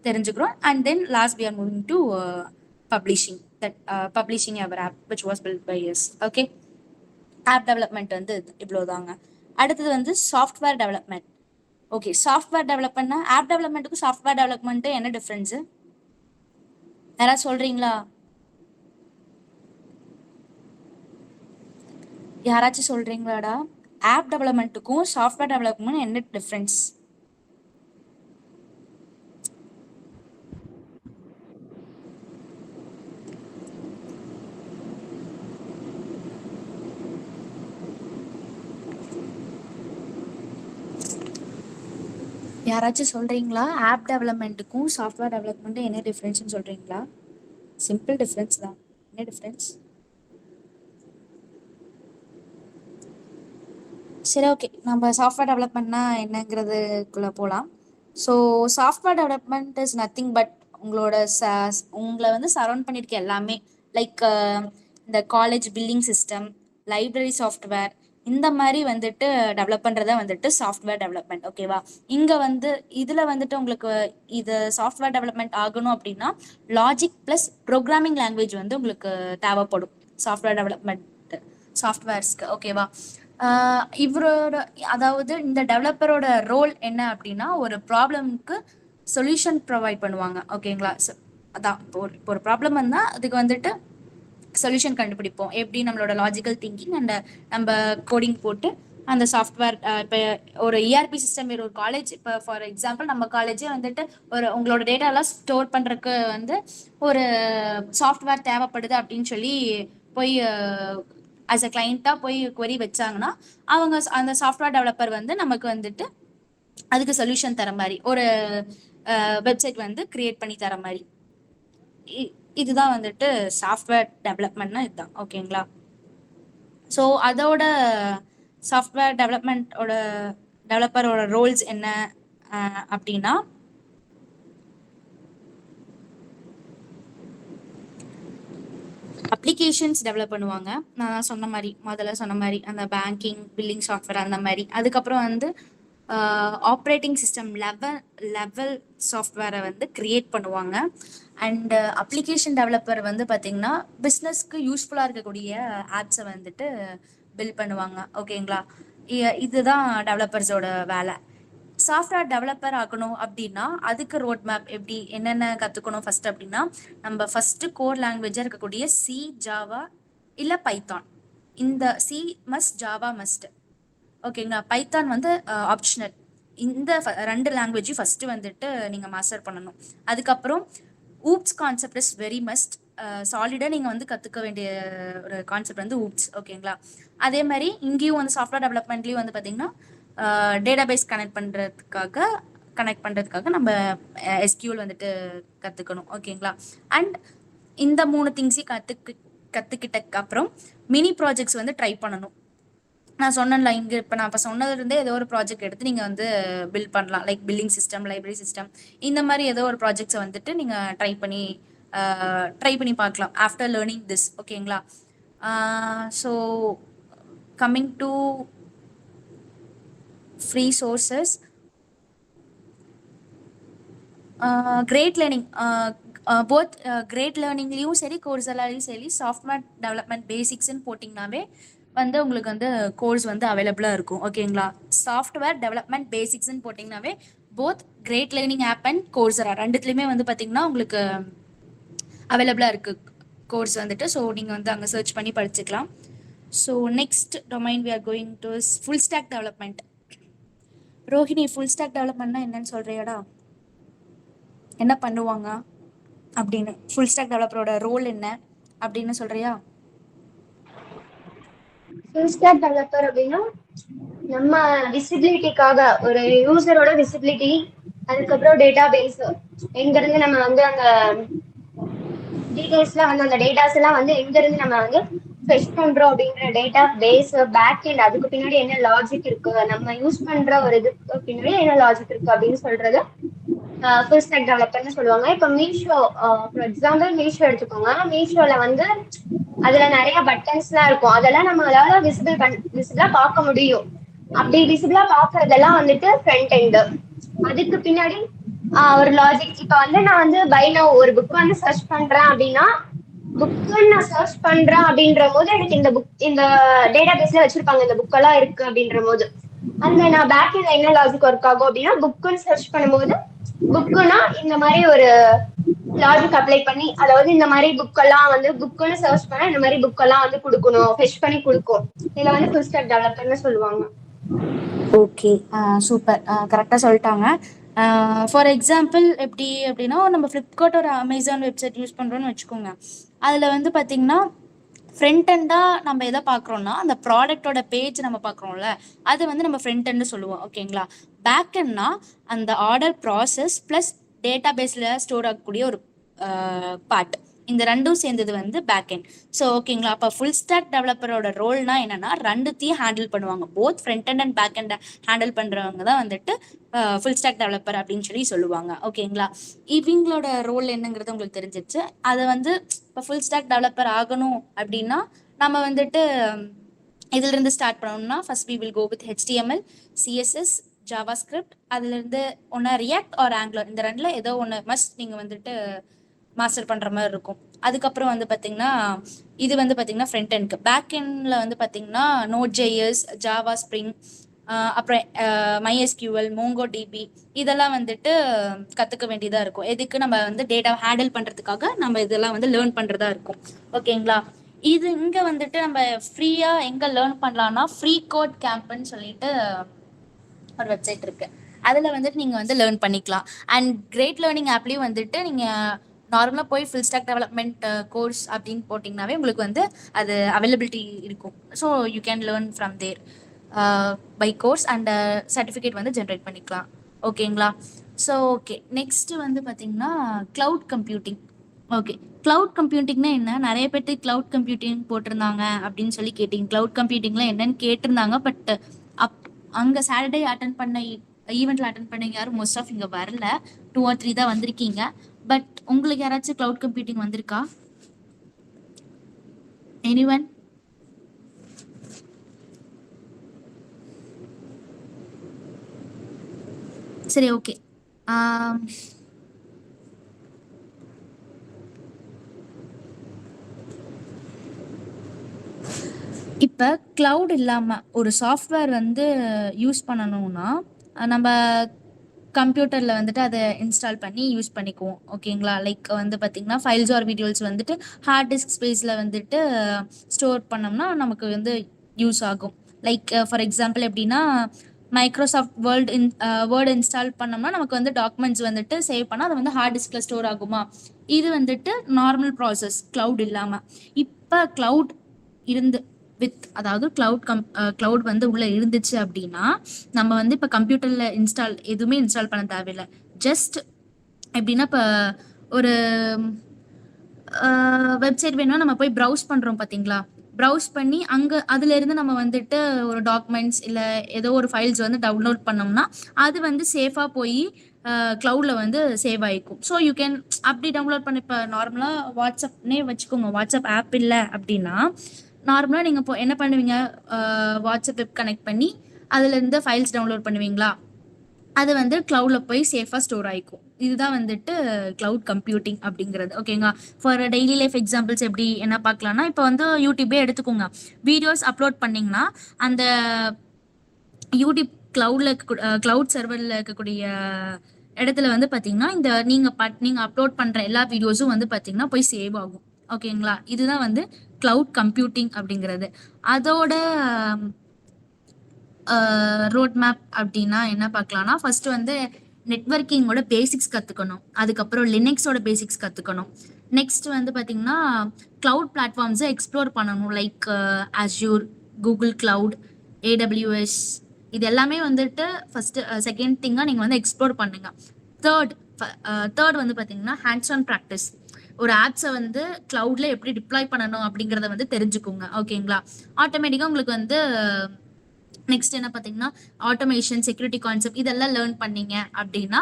தெரிஞ்சுக்கிறோம். And then last we are moving to publishing our app which was built by us. Okay. App development வந்து இவ்வளோதாங்க. அடுத்தது வந்து சாஃப்ட்வேர் டெவலப்மெண்ட். ஓகே. சாஃப்ட்வேர் டெவலப்மெண்ட்னா ஆப் டெவலப்மெண்ட்டுக்கும் சாஃப்ட்வேர் டெவலப்மெண்ட்டு என்ன டிஃப்ரென்ஸு யாராவது சொல்கிறீங்களா? யாராச்சும் சொல்கிறீங்களாடா ஆப் டெவலப்மெண்ட்டுக்கும் சாஃப்ட்வேர் டெவலப்மெண்ட் என்ன டிஃப்ரென்ஸ்? யாராச்சும் சொல்கிறீங்களா ஆப் டெவலப்மெண்ட்டுக்கும் சாஃப்ட்வேர் டெவலப்மெண்ட்டும் என்ன டிஃப்ரென்ஸ்னு சொல்கிறீங்களா? சிம்பிள் டிஃப்ரென்ஸ் தான். என்ன டிஃப்ரென்ஸ்? சரி ஓகே. நம்ம சாஃப்ட்வேர் டெவலப்மெண்ட்னா என்னங்கிறதுக்குள்ளே போகலாம். So software development is nothing but உங்களை வந்து சரௌண்ட் பண்ணியிருக்க எல்லாமே லைக் இந்த college billing system library software இந்த மாதிரி வந்துட்டு டெவலப் பண்ணுறதா வந்துட்டு சாஃப்ட்வேர் டெவலப்மெண்ட். ஓகேவா. இங்கே வந்து இதில் வந்துட்டு உங்களுக்கு இது சாஃப்ட்வேர் டெவலப்மெண்ட் ஆகணும் அப்படின்னா லாஜிக் ப்ளஸ் ப்ரோக்ராமிங் லாங்குவேஜ் வந்து உங்களுக்கு தேவைப்படும் சாஃப்ட்வேர் டெவலப்மெண்ட் சாஃப்ட்வேர்ஸ்க்கு. ஓகேவா. இவரோட அதாவது இந்த டெவலப்பரோட ரோல் என்ன அப்படின்னா ஒரு ப்ராப்ளம்க்கு சொல்யூஷன் ப்ரொவைட் பண்ணுவாங்க. ஓகேங்களா. அதான் இப்போ ஒரு ப்ராப்ளம் வந்தால் அதுக்கு வந்துட்டு சொல்யூஷன் கண்டுபிடிப்போம் எப்படி நம்மளோட லாஜிக்கல் திங்கிங் அண்ட் நம்ம கோடிங் போட்டு அந்த சாஃப்ட்வேர் இப்போ ஒரு இஆர்பி சிஸ்டம் ஒரு காலேஜ் இப்போ ஃபார் எக்ஸாம்பிள் நம்ம காலேஜே வந்துட்டு ஒரு உங்களோட டேட்டாலாம் ஸ்டோர் பண்ணுறதுக்கு வந்து ஒரு சாஃப்ட்வேர் தேவைப்படுது அப்படின்னு சொல்லி போய் ஆஸ் அ கிளைண்ட்டாக போய் query வச்சாங்கன்னா அவங்க அந்த சாஃப்ட்வேர் டெவலப்பர் வந்து நமக்கு வந்துட்டு அதுக்கு சொல்யூஷன் தர மாதிரி ஒரு வெப்சைட் வந்து கிரியேட் பண்ணி தர மாதிரி இதுதான் வந்துட்டு சாஃப்ட்வேர் டெவலப்மெண்ட்னா இதுதான். ஓகேங்களா? ஸோ அதோட சாஃப்ட்வேர் டெவலப்பரோட ரோல்ஸ் என்ன அப்படின்னா அப்ளிகேஷன்ஸ் டெவலப் பண்ணுவாங்க. நான் முதல்ல சொன்ன மாதிரி அந்த பேங்கிங் பில்லிங் சாஃப்ட்வேர் அந்த மாதிரி. அதுக்கப்புறம் வந்து ஆப்ரேட்டிங் சிஸ்டம் லெவல் சாஃப்ட்வேரை வந்து கிரியேட் பண்ணுவாங்க. அண்ட் அப்ளிகேஷன் டெவலப்பர் வந்து பார்த்தீங்கன்னா பிஸ்னஸ்க்கு யூஸ்ஃபுல்லாக இருக்கக்கூடிய ஆப்ஸை வந்துட்டு பில்ட் பண்ணுவாங்க. ஓகேங்களா? இதுதான் டெவலப்பர்ஸோட வேலை. சாஃப்ட்வேர் டெவலப்பர் ஆகணும் அப்படின்னா அதுக்கு ரோட் மேப் எப்படி என்னென்ன கற்றுக்கணும் ஃபர்ஸ்ட் அப்படின்னா நம்ம ஃபஸ்ட்டு கோர் லாங்குவேஜாக இருக்கக்கூடிய சி ஜாவா இல்லை பைத்தான். இந்த சி மஸ்ட் ஜாவா மஸ்ட். ஓகேங்களா? பைத்தான் வந்து ஆப்ஷனல். இந்த 2 லாங்குவேஜும் ஃபஸ்ட்டு வந்துட்டு நீங்கள் மாஸ்டர் பண்ணணும். அதுக்கப்புறம் oops concept is very must. சாலிடாக நீங்கள் வந்து கற்றுக்க வேண்டிய ஒரு கான்செப்ட் வந்து ஊப்ஸ். ஓகேங்களா? அதே மாதிரி இங்கேயும் வந்து சாஃப்ட்வேர் டெவலப்மெண்ட்லேயும் வந்து பார்த்தீங்கன்னா டேட்டாபேஸ் கனெக்ட் பண்ணுறதுக்காக நம்ம எஸ்கியூஎல் வந்துட்டு கற்றுக்கணும். ஓகேங்களா? அண்ட் இந்த 3 திங்ஸையும் கற்றுக்கிட்டக்கு அப்புறம் மினி ப்ராஜெக்ட்ஸ் வந்து ட்ரை பண்ணணும். நான் சொன்னேன்ல இங்கே இப்போ நான் இப்போ சொன்னதுலேருந்தே ஏதோ ஒரு ப்ராஜெக்ட் எடுத்து நீங்கள் வந்து பில்ட் பண்ணலாம். Like billing system, library system, இந்த மாதிரி ஏதோ ஒரு ப்ராஜெக்ட்ஸை வந்துட்டு நீங்கள் ட்ரை பண்ணி பார்க்கலாம் ஆஃப்டர் லேர்னிங் திஸ். ஓகேங்களா? So coming to free sources, great learning both great லேர்னிங்லேயும் சரி கோர்ஸெல்லாலையும் சரி சாஃப்ட்வேர் டெவலப்மெண்ட் பேசிக்ஸ்ன்னு போட்டிங்கனாவே வந்து உங்களுக்கு வந்து கோர்ஸ் வந்து அவைலபிளாக இருக்கும். ஓகேங்களா? சாஃப்ட்வேர் டெவலப்மெண்ட் பேசிக்ஸ்ன்னு போட்டிங்கனாவே both great learning app and Coursera 2த்துலேயுமே வந்து பார்த்தீங்கன்னா உங்களுக்கு அவைலபிளாக இருக்குது கோர்ஸ் வந்துட்டு. ஸோ நீங்கள் வந்து அங்கே சர்ச் பண்ணி படிச்சுக்கலாம். So next domain we are going to full stack development. Rohini, full stack டெவலப்மெண்ட்னா என்னன்னு சொல்கிறியாடா? என்ன பண்ணுவாங்க அப்படின்னு, ஃபுல் ஸ்டாக் டெவலப்பரோட ரோல் என்ன அப்படின்னு சொல்கிறியா? ஃபுல் ஸ்டாக் டெவலப்பர் அப்படின்னா நம்ம விசிபிலிட்டிக்காக ஒரு யூசரோட விசிபிலிட்டி, அதுக்கப்புறம் டேட்டா பேஸ் எங்க இருந்து நம்ம வந்து அந்த டீடைல்ஸ்லாம் வந்து அந்த டேட்டாஸ் எல்லாம் வந்து எங்க இருந்து நம்ம வந்து ஃபெச் பண்றோம் அப்படிங்கிற டேட்டா பேஸ் பேக் எண்ட், அதுக்கு பின்னாடி என்ன லாஜிக் இருக்கு, நம்ம யூஸ் பண்ற ஒரு இதுக்கு பின்னாடி என்ன லாஜிக் இருக்கு அப்படின்னு சொல்றது ஃபுல் ஸ்டாக் டெவலப்பர்னு சொல்லுவாங்க. இப்போ மீஷோ ஃபார் எக்ஸாம்பிள் மீஷோ எடுத்துக்கோங்க. மீஷோல வந்து அதுல நிறைய பட்டன்ஸ்லாம் இருக்கும். அதெல்லாம் நம்மளால விசிபிளா பார்க்க முடியும். அப்படி விசிபிளா பாக்குறதெல்லாம் வந்துட்டு ஃப்ரண்ட் எண்ட். அதுக்கு பின்னாடி ஒரு லாஜிக். இப்ப வந்து நான் வந்து பை நவ் ஒரு புக் வந்து சர்ச் பண்றேன் அப்படின்னா, புக்கு நான் சர்ச் பண்றேன் அப்படின்ற போது எனக்கு இந்த டேட்டா பேஸ்ல வச்சிருப்பாங்க இந்த புக் எல்லாம் இருக்கு அப்படின்ற போது அந்த நான் பேக் எண்ட்ல என்ன லாஜிக் ஒர்க் ஆகும் அப்படின்னா, புக்குன்னு சர்ச் பண்ணும்போது புக்குனா இந்த மாதிரி ஒரு லாஜிக் அப்ளை பண்ணி, அதாவது இந்த மாதிரி புக்கெல்லாம் வந்து புக்குன்னு சர்ச் பண்ணா இந்த மாதிரி புக்கெல்லாம் வந்து கொடுக்கணும், ஃபெச் பண்ணி கொடுக்கும். இதுல வந்து ஃபுல் ஸ்டாக் டெவலப்பர்னு சொல்லுவாங்க. ஓகே, சூப்பர், கரெக்டாக சொல்லிட்டாங்க. ஃபார் எக்ஸாம்பிள் எப்படி அப்படின்னா நம்ம ஃப்ளிப்கார்ட் ஒரு அமேசான் வெப்சைட் யூஸ் பண்ணுறோன்னு வச்சுக்கோங்க. அதில் வந்து பார்த்திங்கன்னா ஃப்ரண்ட் எண்டாக நம்ம எதை பார்க்குறோன்னா அந்த ப்ராடக்டோட பேஜ் நம்ம பார்க்குறோம்ல, அது வந்து நம்ம ஃப்ரண்ட் எண்டு சொல்லுவோம். ஓகேங்களா? பேக் எண்ட்னா அந்த ஆர்டர் ப்ராசஸ் ப்ளஸ் டேட்டா பேஸில் ஸ்டோர் ஆகக்கூடிய ஒரு பார்ட். இந்த 2ம் சேர்ந்தது வந்து பேக் எண்ட். ஸோ ஓகேங்களா? அப்போ ஃபுல் ஸ்டாக் டெவலப்பரோட ரோல்னா என்னன்னா 2த்தையும் ஹேண்டில் பண்ணுவாங்க. Both front end and back எண்டை ஹேண்டில் பண்ணுறவங்க தான் வந்துட்டு ஃபுல் ஸ்டாக் டெவலப்பர் அப்படின்னு சொல்லி சொல்லுவாங்க. ஓகேங்களா? இவங்களோட ரோல் என்னங்கிறது உங்களுக்கு தெரிஞ்சிச்சு. அதை வந்து இப்போ ஃபுல் ஸ்டாக் டெவலப்பர் ஆகணும் அப்படின்னா நம்ம வந்துட்டு இதிலிருந்து ஸ்டார்ட் பண்ணணும்னா first we will go with HTML, CSS, JavaScript. அதுலேருந்து ஒன்று ரியாக்ட் ஆர் ஆங்குலர், இந்த 2ல் ஏதோ ஒன்று மஸ்ட் நீங்கள் வந்துட்டு மாஸ்டர் பண்ணுற மாதிரி இருக்கும். அதுக்கப்புறம் வந்து பார்த்தீங்கன்னா இது வந்து பார்த்தீங்கன்னா ஃப்ரண்ட் எண்ட்க்கு. பேக் எண்டில் வந்து பார்த்தீங்கன்னா Node.js, ஜாவா ஸ்ப்ரிங், அப்புறம் MySQL, MongoDB இதெல்லாம் வந்துட்டு கற்றுக்க வேண்டியதாக இருக்கும். எதுக்கு நம்ம வந்து டேட்டா ஹேண்டில் பண்ணுறதுக்காக நம்ம இதெல்லாம் வந்து லேர்ன் பண்ணுறதா இருக்கும். ஓகேங்களா? இது இங்கே வந்துட்டு நம்ம ஃப்ரீயாக எங்கே லேர்ன் பண்ணலாம்னா ஃப்ரீ கோட் கேம்ப்னு சொல்லிட்டு ஒரு வெப்சைட் இருக்கு. அதில் வந்துட்டு நீங்கள் வந்து லேர்ன் பண்ணிக்கலாம். அண்ட் கிரேட் லேர்னிங் ஆப்லேயும் வந்துட்டு நீங்கள் நார்மலாக போய் ஃபுல் ஸ்டாக் டெவலப்மெண்ட் கோர்ஸ் அப்படின்னு போட்டிங்கனாவே உங்களுக்கு வந்து அது அவைலபிலிட்டி இருக்கும். So you can learn from there by course and certificate வந்து ஜென்ரேட் பண்ணிக்கலாம். ஓகேங்களா? ஸோ ஓகே, நெக்ஸ்ட்டு வந்து பார்த்தீங்கன்னா க்ளவுட் கம்ப்யூட்டிங். ஓகே, க்ளவுட் கம்ப்யூட்டிங்னா என்ன? நிறைய பேர்த்து க்ளவுட் கம்ப்யூட்டிங் போட்டிருந்தாங்க அப்படின்னு சொல்லி கேட்டிங்க. க்ளவுட் கம்ப்யூட்டிங்லாம் என்னன்னு கேட்டிருந்தாங்க. பட் அங்கே சாட்டர்டே அட்டன் பண்ண ஈவெண்ட்டில் அட்டன் பண்ண யாரும் மோஸ்ட் ஆஃப் இங்கே வரல. 2 or 3 தான் வந்திருக்கீங்க. பட் உங்களுக்கு யாராச்சும் க்ளவுட் கம்ப்யூட்டிங் வந்திருக்கா? எனிவன்? சரி, ஓகே. இப்போ க்ளவுட் இல்லாமல் ஒரு சாஃப்ட்வேர் வந்து யூஸ் பண்ணணும்னா நம்ம கம்ப்யூட்டரில் வந்துட்டு அதை இன்ஸ்டால் பண்ணி யூஸ் பண்ணிக்குவோம். ஓகேங்களா? லைக் வந்து பார்த்திங்கன்னா ஃபைல்ஸ் ஆர் வீடியோஸ் வந்துட்டு ஹார்ட் டிஸ்க் ஸ்பேஸில் வந்துட்டு ஸ்டோர் பண்ணோம்னா நமக்கு வந்து யூஸ் ஆகும். லைக் ஃபார் எக்ஸாம்பிள் எப்படின்னா மைக்ரோசாஃப்ட் வேர்டு இன்ஸ்டால் பண்ணோம்னா நமக்கு வந்து டாக்குமெண்ட்ஸ் வந்துட்டு சேவ் பண்ணால் அது வந்து ஹார்ட் டிஸ்கில் ஸ்டோர் ஆகுமா? இது வந்துட்டு நார்மல் ப்ராசஸ் க்ளவுட் இல்லாமல். இப்போ க்ளவுட் இருந்து அதாவது க்ளவுட் வந்து உள்ள இருந்துச்சு அப்படின்னா நம்ம வந்து இப்போ கம்ப்யூட்டர்ல எதுவுமே இன்ஸ்டால் பண்ண தேவையில்லை. ஜஸ்ட் எப்படின்னா இப்போ ஒரு வெப்சைட் வேணும்னா நம்ம போய் ப்ரௌஸ் பண்றோம் பாத்தீங்களா? ப்ரௌஸ் பண்ணி அதுல இருந்து நம்ம வந்துட்டு ஒரு டாக்குமெண்ட்ஸ் இல்லை ஏதோ ஒரு ஃபைல்ஸ் வந்து டவுன்லோட் பண்ணோம்னா அது வந்து சேஃபா போய் க்ளவுட்ல வந்து சேவ் ஆகிக்கும். ஸோ யூ கேன் அப்படி டவுன்லோட் பண்ணி இப்போ நார்மலாக வாட்ஸ்அப்னே வச்சுக்கோங்க. வாட்ஸ்அப் ஆப் இல்லை அப்படின்னா நார்மலாக நீங்கள் இப்போ என்ன பண்ணுவீங்க? வாட்ஸ்அப் வெப் கனெக்ட் பண்ணி அதுலேருந்து ஃபைல்ஸ் டவுன்லோட் பண்ணுவீங்களா? அது வந்து க்ளவுடில் போய் சேஃபாக ஸ்டோர் ஆகிக்கும். இதுதான் வந்துட்டு க்ளவுட் கம்ப்யூட்டிங் அப்படிங்கிறது. ஓகேங்களா? ஃபார் டெய்லி லைஃப் எக்ஸாம்பிள்ஸ் எப்படி என்ன பார்க்கலாம்னா இப்போ வந்து யூடியூபே எடுத்துக்கோங்க. வீடியோஸ் அப்லோட் பண்ணிங்கன்னா அந்த யூடியூப் க்ளவுட் சர்வரில் இருக்கக்கூடிய இடத்துல வந்து பார்த்தீங்கன்னா இந்த நீங்கள் அப்லோட் பண்ணுற எல்லா வீடியோஸும் வந்து பார்த்தீங்கன்னா போய் சேவ் ஆகும். ஓகேங்களா? இதுதான் வந்து க்ளவுட் கம்ப்யூட்டிங் அப்படிங்கிறது. அதோட ரோட் மேப் அப்படின்னா என்ன பார்க்கலாம்னா ஃபர்ஸ்ட் வந்து நெட்வொர்க்கிங்கோட பேசிக்ஸ் கற்றுக்கணும். அதுக்கப்புறம் லினக்ஸோட பேசிக்ஸ் கற்றுக்கணும். நெக்ஸ்ட் வந்து பார்த்தீங்கன்னா க்ளவுட் பிளாட்ஃபார்ம்ஸை எக்ஸ்ப்ளோர் பண்ணணும். Like Azure, Google cloud, AWS இது எல்லாமே வந்துட்டு ஃபர்ஸ்ட் செகண்ட் திங்காக நீங்கள் வந்து எக்ஸ்ப்ளோர் பண்ணுங்க. தேர்ட் வந்து பார்த்தீங்கன்னா ஹேண்ட்ஸ் ஆன் ப்ராக்டிஸ். ஒரு ஆப்ஸை வந்து க்ளவுட்ல எப்படி டிப்ளாய் பண்ணணும் அப்படிங்கிறத வந்து தெரிஞ்சுக்கோங்க. ஓகேங்களா? ஆட்டோமேட்டிக்காக உங்களுக்கு வந்து நெக்ஸ்ட் என்ன பார்த்தீங்கன்னா ஆட்டோமேஷன், செக்யூரிட்டி கான்செப்ட் இதெல்லாம் லேர்ன் பண்ணீங்க அப்படின்னா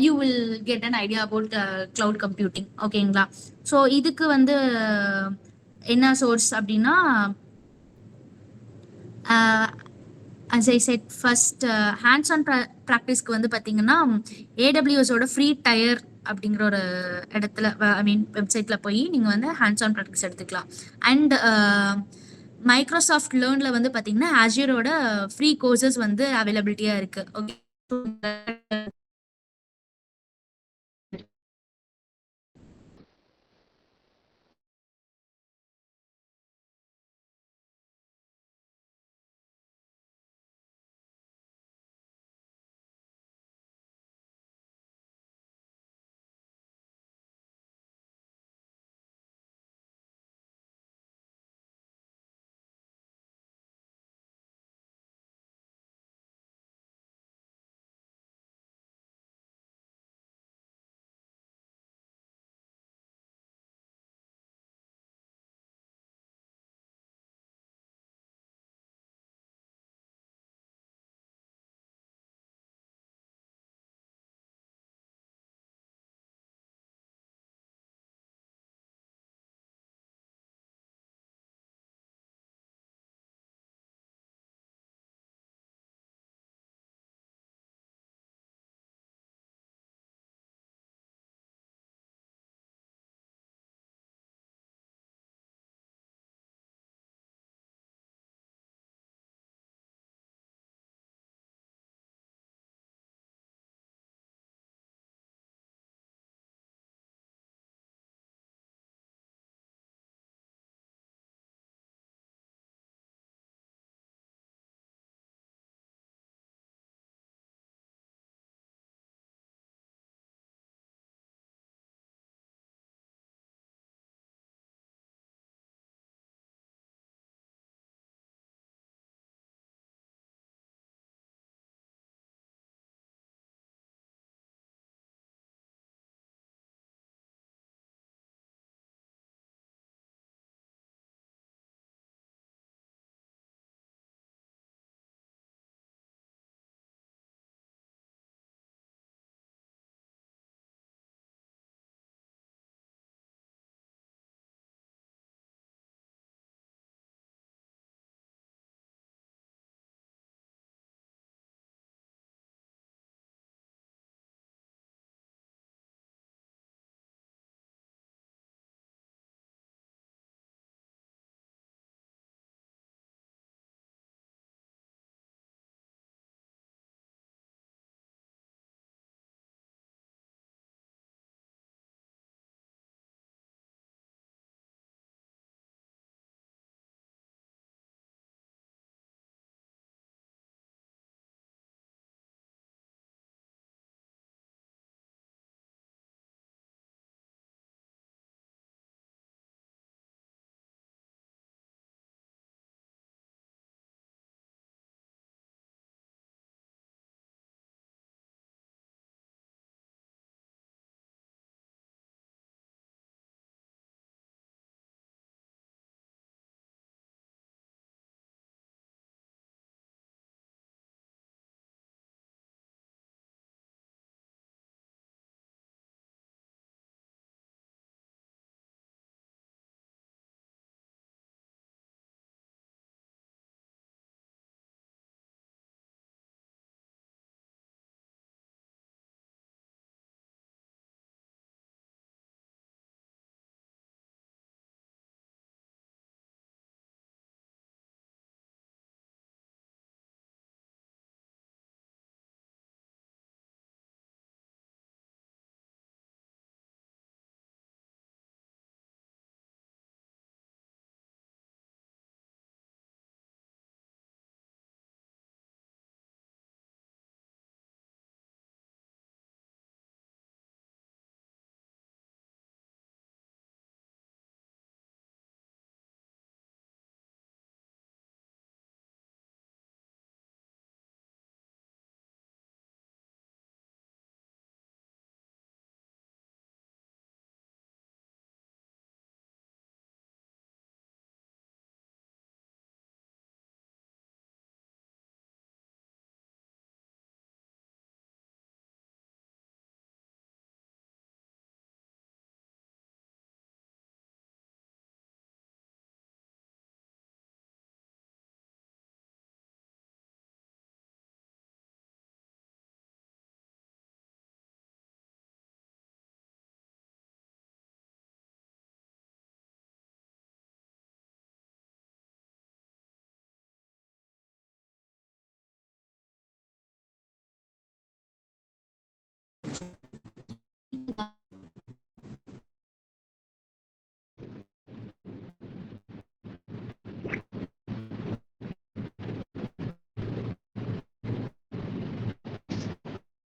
you will get an idea about cloud computing. ஓகேங்களா? ஸோ இதுக்கு வந்து என்ன சோர்ஸ் அப்படின்னா as I said first hands on ப்ராக்டிஸ்க்கு வந்து பார்த்தீங்கன்னா AWSோட ஃப்ரீ டயர் அப்படிங்கிற ஒரு இடத்துல வெப்சைட்ல போய் நீங்கள் வந்து ஹேண்ட்ஸ் ஆன் ப்ராக்டிஸ் எடுத்துக்கலாம். அண்ட் மைக்ரோசாஃப்ட் லேர்னில் வந்து பார்த்தீங்கன்னா ஆஸ்யூரோட ஃப்ரீ கோர்சஸ் வந்து அவைலபிலிட்டியாக இருக்குது. ஓகே.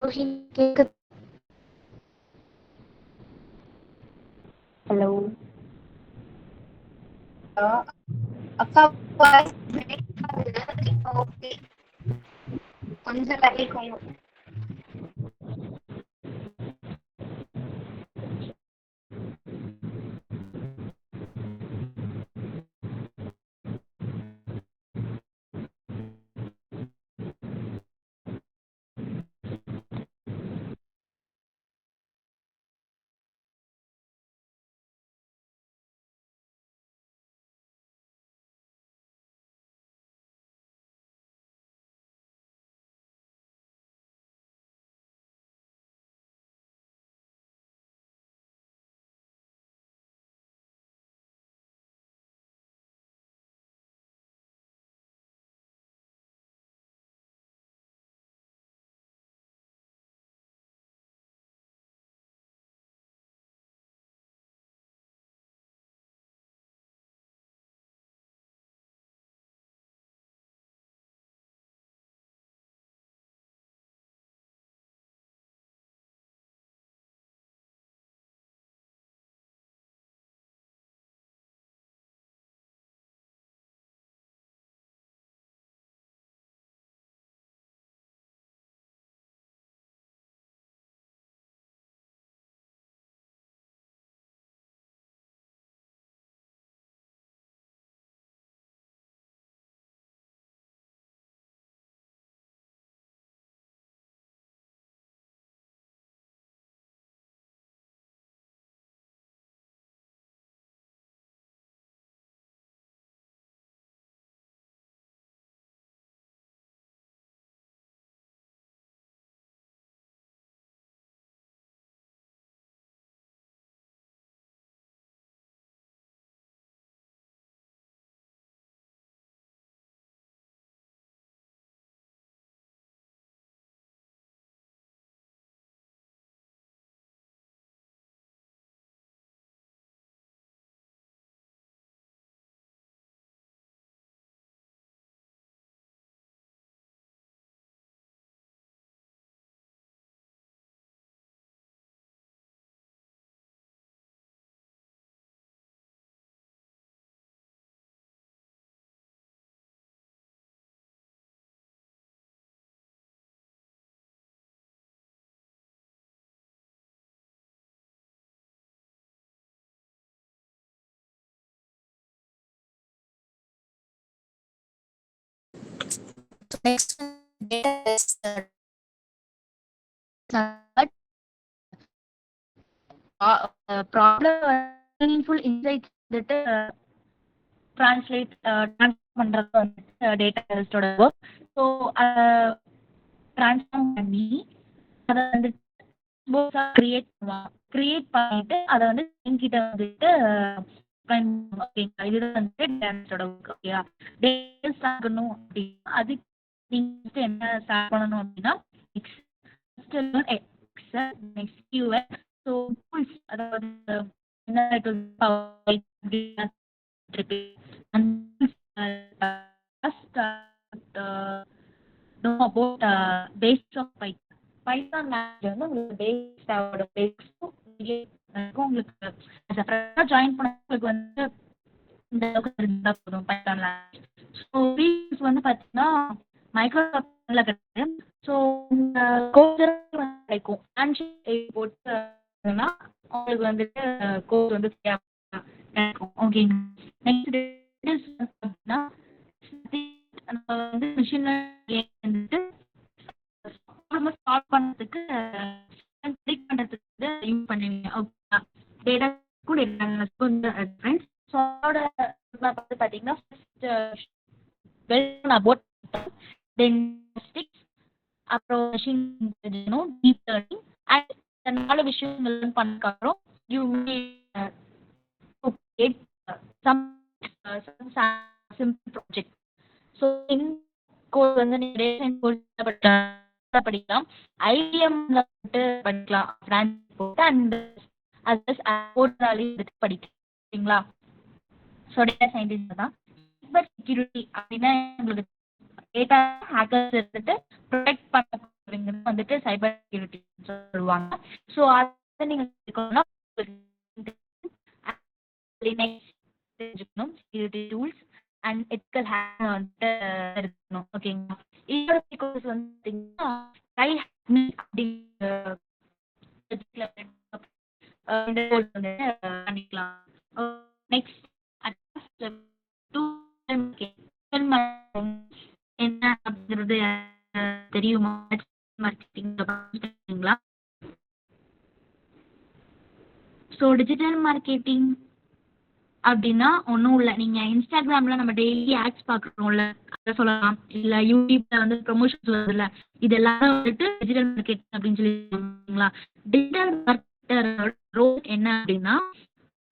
கேக்குது. ஹலோ அக்கா voice break ஆகுது. இப்போ okay. கொஞ்சம் தள்ளிக்கோங்க. Next data is problem meaningful insights வந்துட்டு ட்ரான்ஸ்ஃபார்ம் பண்றது வந்துட்டு டேட்டா அனலிஸ்டோட ஒர்க். ஸோ ட்ரான்ஸ்ஃபார்ம் பண்ணி அதை வந்துட்டு கிரியேட் பண்ணுவாங்க. கிரியேட் பண்ணிட்டு அதை வந்து என்கிட்ட வந்துட்டு ஓகேங்களா, இதுதான் வந்துட்டு டேட்டா அனலிஸ்டோட ஒர்க். ஓகேயா, டேட்டா ஆகணும் அப்படின்னா அதுக்கு நீங்க என்ன ஸ்டார்ட் பண்ணணும் அப்படின்னா SQL. ஸோ டூல்ஸ் அதாவது என்ன know about basics of Python. Python language வந்து உங்களுக்கு பேஸோட பேஸும் உங்களுக்கு as a fresher join பண்ணவங்களுக்கு வந்து இந்த அளவுக்கு இருந்தா போதும் Python language. ஸோ ஃபீஸ் வந்து பார்த்தீங்கன்னா மைக்ரோசாஃப்ட்ல கிடையாது. ஸோ உங்க கோர்ஸ் வந்து கிடைக்கும் ஹேண்ட்ஷேக் போட்டு உங்களுக்கு வந்துட்டு கோர்ஸ் வந்து கிடைக்கும். ஓகேங்க, நெக்ஸ்ட் அப்படின்னா நம்ம வந்து மிஷின் வந்துட்டு ஸ்டார்ட் பண்றதுக்கு ப்ரிடிக்ட் பண்றதுக்கு யூஸ் பண்ணுவீங்க. ஓகேங்களா, டேட்டா கூட டிஃபரன்ஸ். ஸோ அதோட வந்து பார்த்தீங்கன்னா first well about then sticks, அப்புறம் machine intelligence, deep learning and இந்த 4 விஷயங்கள் பண்ணதுக்கப்புறம் you may some simple project. So இந்த கோர்ஸ் வந்து நீங்கள் படிக்கலாம், ஐபிஎம்ல வந்துட்டு படிக்கலாம், பிரான்ச் போட்டு அண்ட் போட்டாலையும் படிக்கலாம். ஓகேங்களா, ஸோ டேட்டா சயின்டிஸ்ட் தான். சைபர் செக்யூரிட்டி அப்படின்னா உங்களுக்கு டேட்டா ஹேக்கர்ஸ் இருந்துட்டு ப்ரொடெக்ட் பண்ண அப்படிங்கிறது வந்துட்டு சைபர் செக்யூரிட்டி சொல்லுவாங்க. ஸோ அதை நீங்கள் தெரிஞ்சுக்கணும்னா தெரிஞ்சுக்கணும் security tools and ethical hack வந்துட்டு இருக்கணும். ஓகேங்களா? இதோட கோர்ஸ் வந்து பார்த்தீங்கன்னா அப்படிங்கிற பண்ணிக்கலாம். நெக்ஸ்ட் என்ன அப்படிங்கிறது தெரியுமா? மார்க்கெட்டிங்களா? ஸோ டிஜிட்டல் மார்க்கெட்டிங் அப்படின்னா ஒன்றும் இல்லை. நீங்கள் இன்ஸ்டாகிராமில் நம்ம டெய்லி ஆட்ஸ் பார்க்குறோம்ல, அதை சொல்லலாம். இல்லை யூடியூப்ல வந்து ப்ரொமோஷன்ஸ் வருதுல்ல, இது எல்லாரும் வந்துட்டு டிஜிட்டல் மார்க்கெட்டிங் அப்படின்னு சொல்லிங்களா? டிஜிட்டல் மார்க்கெட்டரோட ரோல் என்ன அப்படின்னா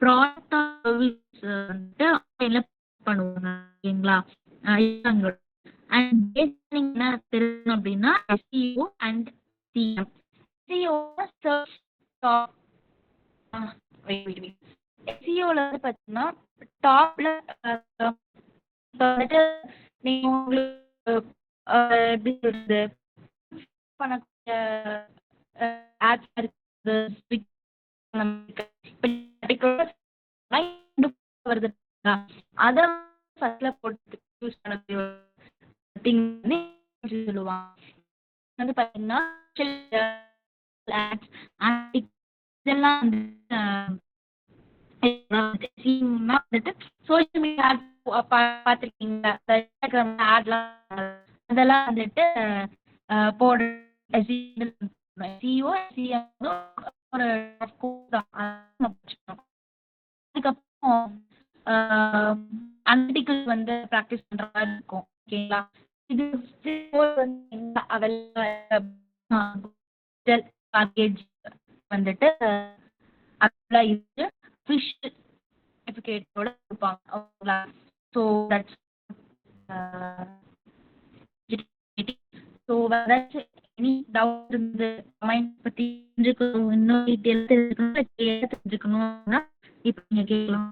ப்ராடக்ட் சர்வீஸ் வந்துட்டு ஆன்லைன்ல பண்ணுவாங்க. ஓகேங்களா? அண்ட் என்ன தெரியும் அப்படின்னா SEO and CM. SEO search top SEOல வந்து பார்த்தீங்கன்னா டாப்ல வந்துட்டு நீங்க உங்களுக்கு எப்படி சொல்றது பண்ணக்கூடிய ஆட்ஸ் இருக்குது, வருது, அதை ஃபர்ஸ்ட்ல போட்டு யூஸ் பண்ண சொல்லுவாங்க. வந்து பார்த்தீங்கன்னா இதெல்லாம் வந்துட்டு சோசியல் மீடியா பார்த்துருக்கீங்க, ஆட்லாம் அதெல்லாம் வந்துட்டு போட SEO CM ஒரு அதுக்கப்புறம் அனலிட்டிக்கல் வந்து ப்ராக்டிஸ் பண்ற மாதிரி இருக்கும். ஓகேங்களா? இது பேக்கேஜ் வந்துட்டு அதெல்லாம் இருக்கு ஃபிஷ் சர்டிஃபிகேட்டோட கொடுப்பாங்க. ஓகேங்களா? ஸோ தட்ஸ் ஸோ ஏதாச்சும் எனி டவுட் இருந்து கமெண்ட் பற்றி தெரிஞ்சுக்கணும், இன்னும் டீட்டெயில் தெரிஞ்சுக்கணும்னா இப்போ நீங்கள் கேட்கலாம்.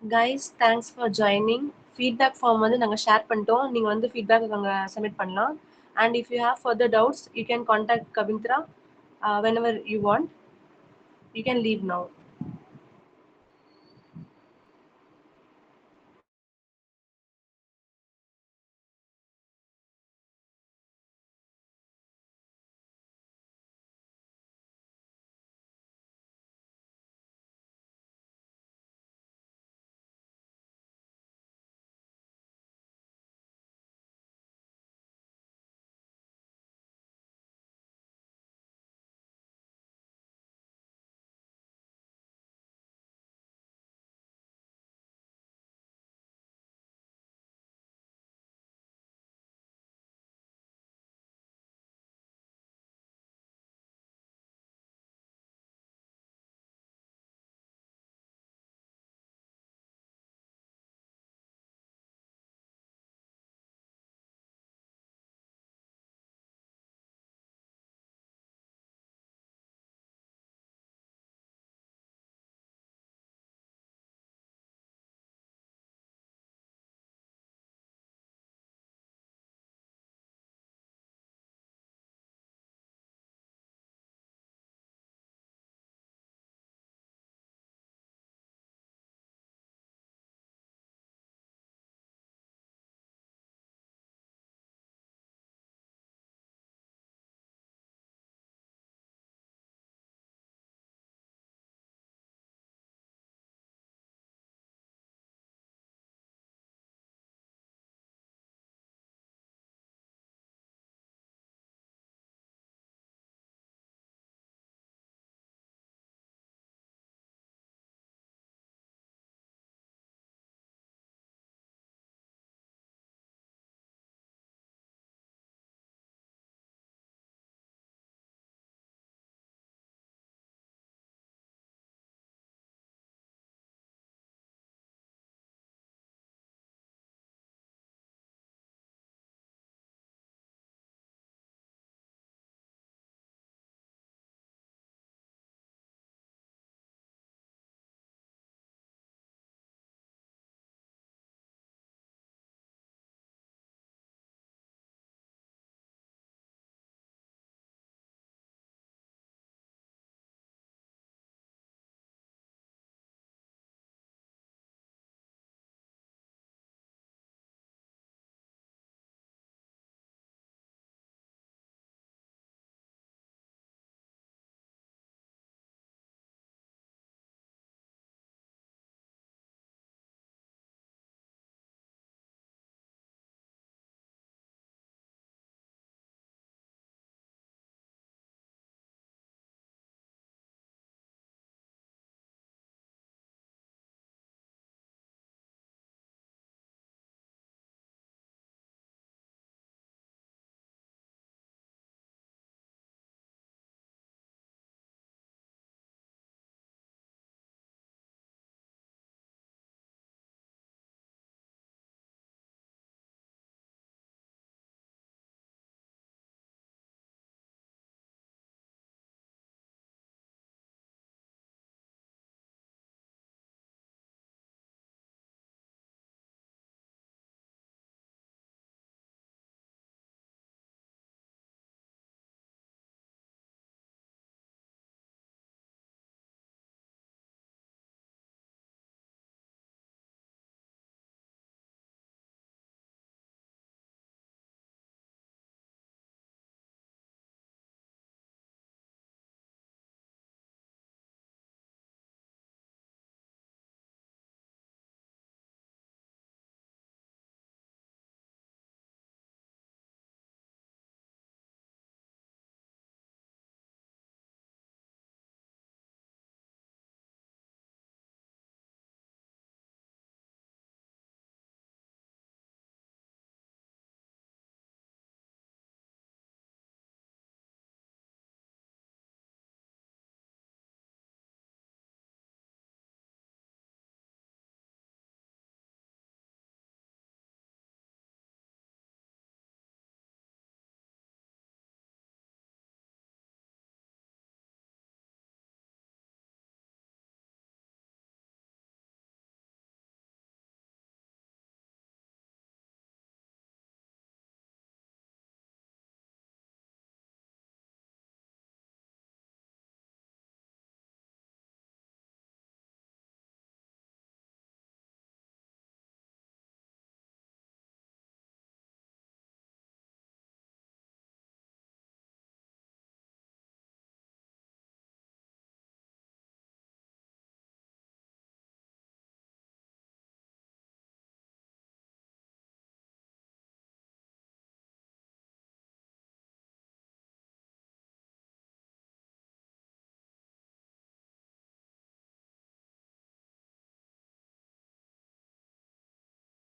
Guys thanks for joining. Feedback form வந்து நாங்கள் ஷேர் பண்ணிட்டோம். நீங்கள் வந்து ஃபீட்பேக் அங்கே சப்மிட் பண்ணலாம். And if you have further doubts you can contact Kavindra whenever you want. You can leave now.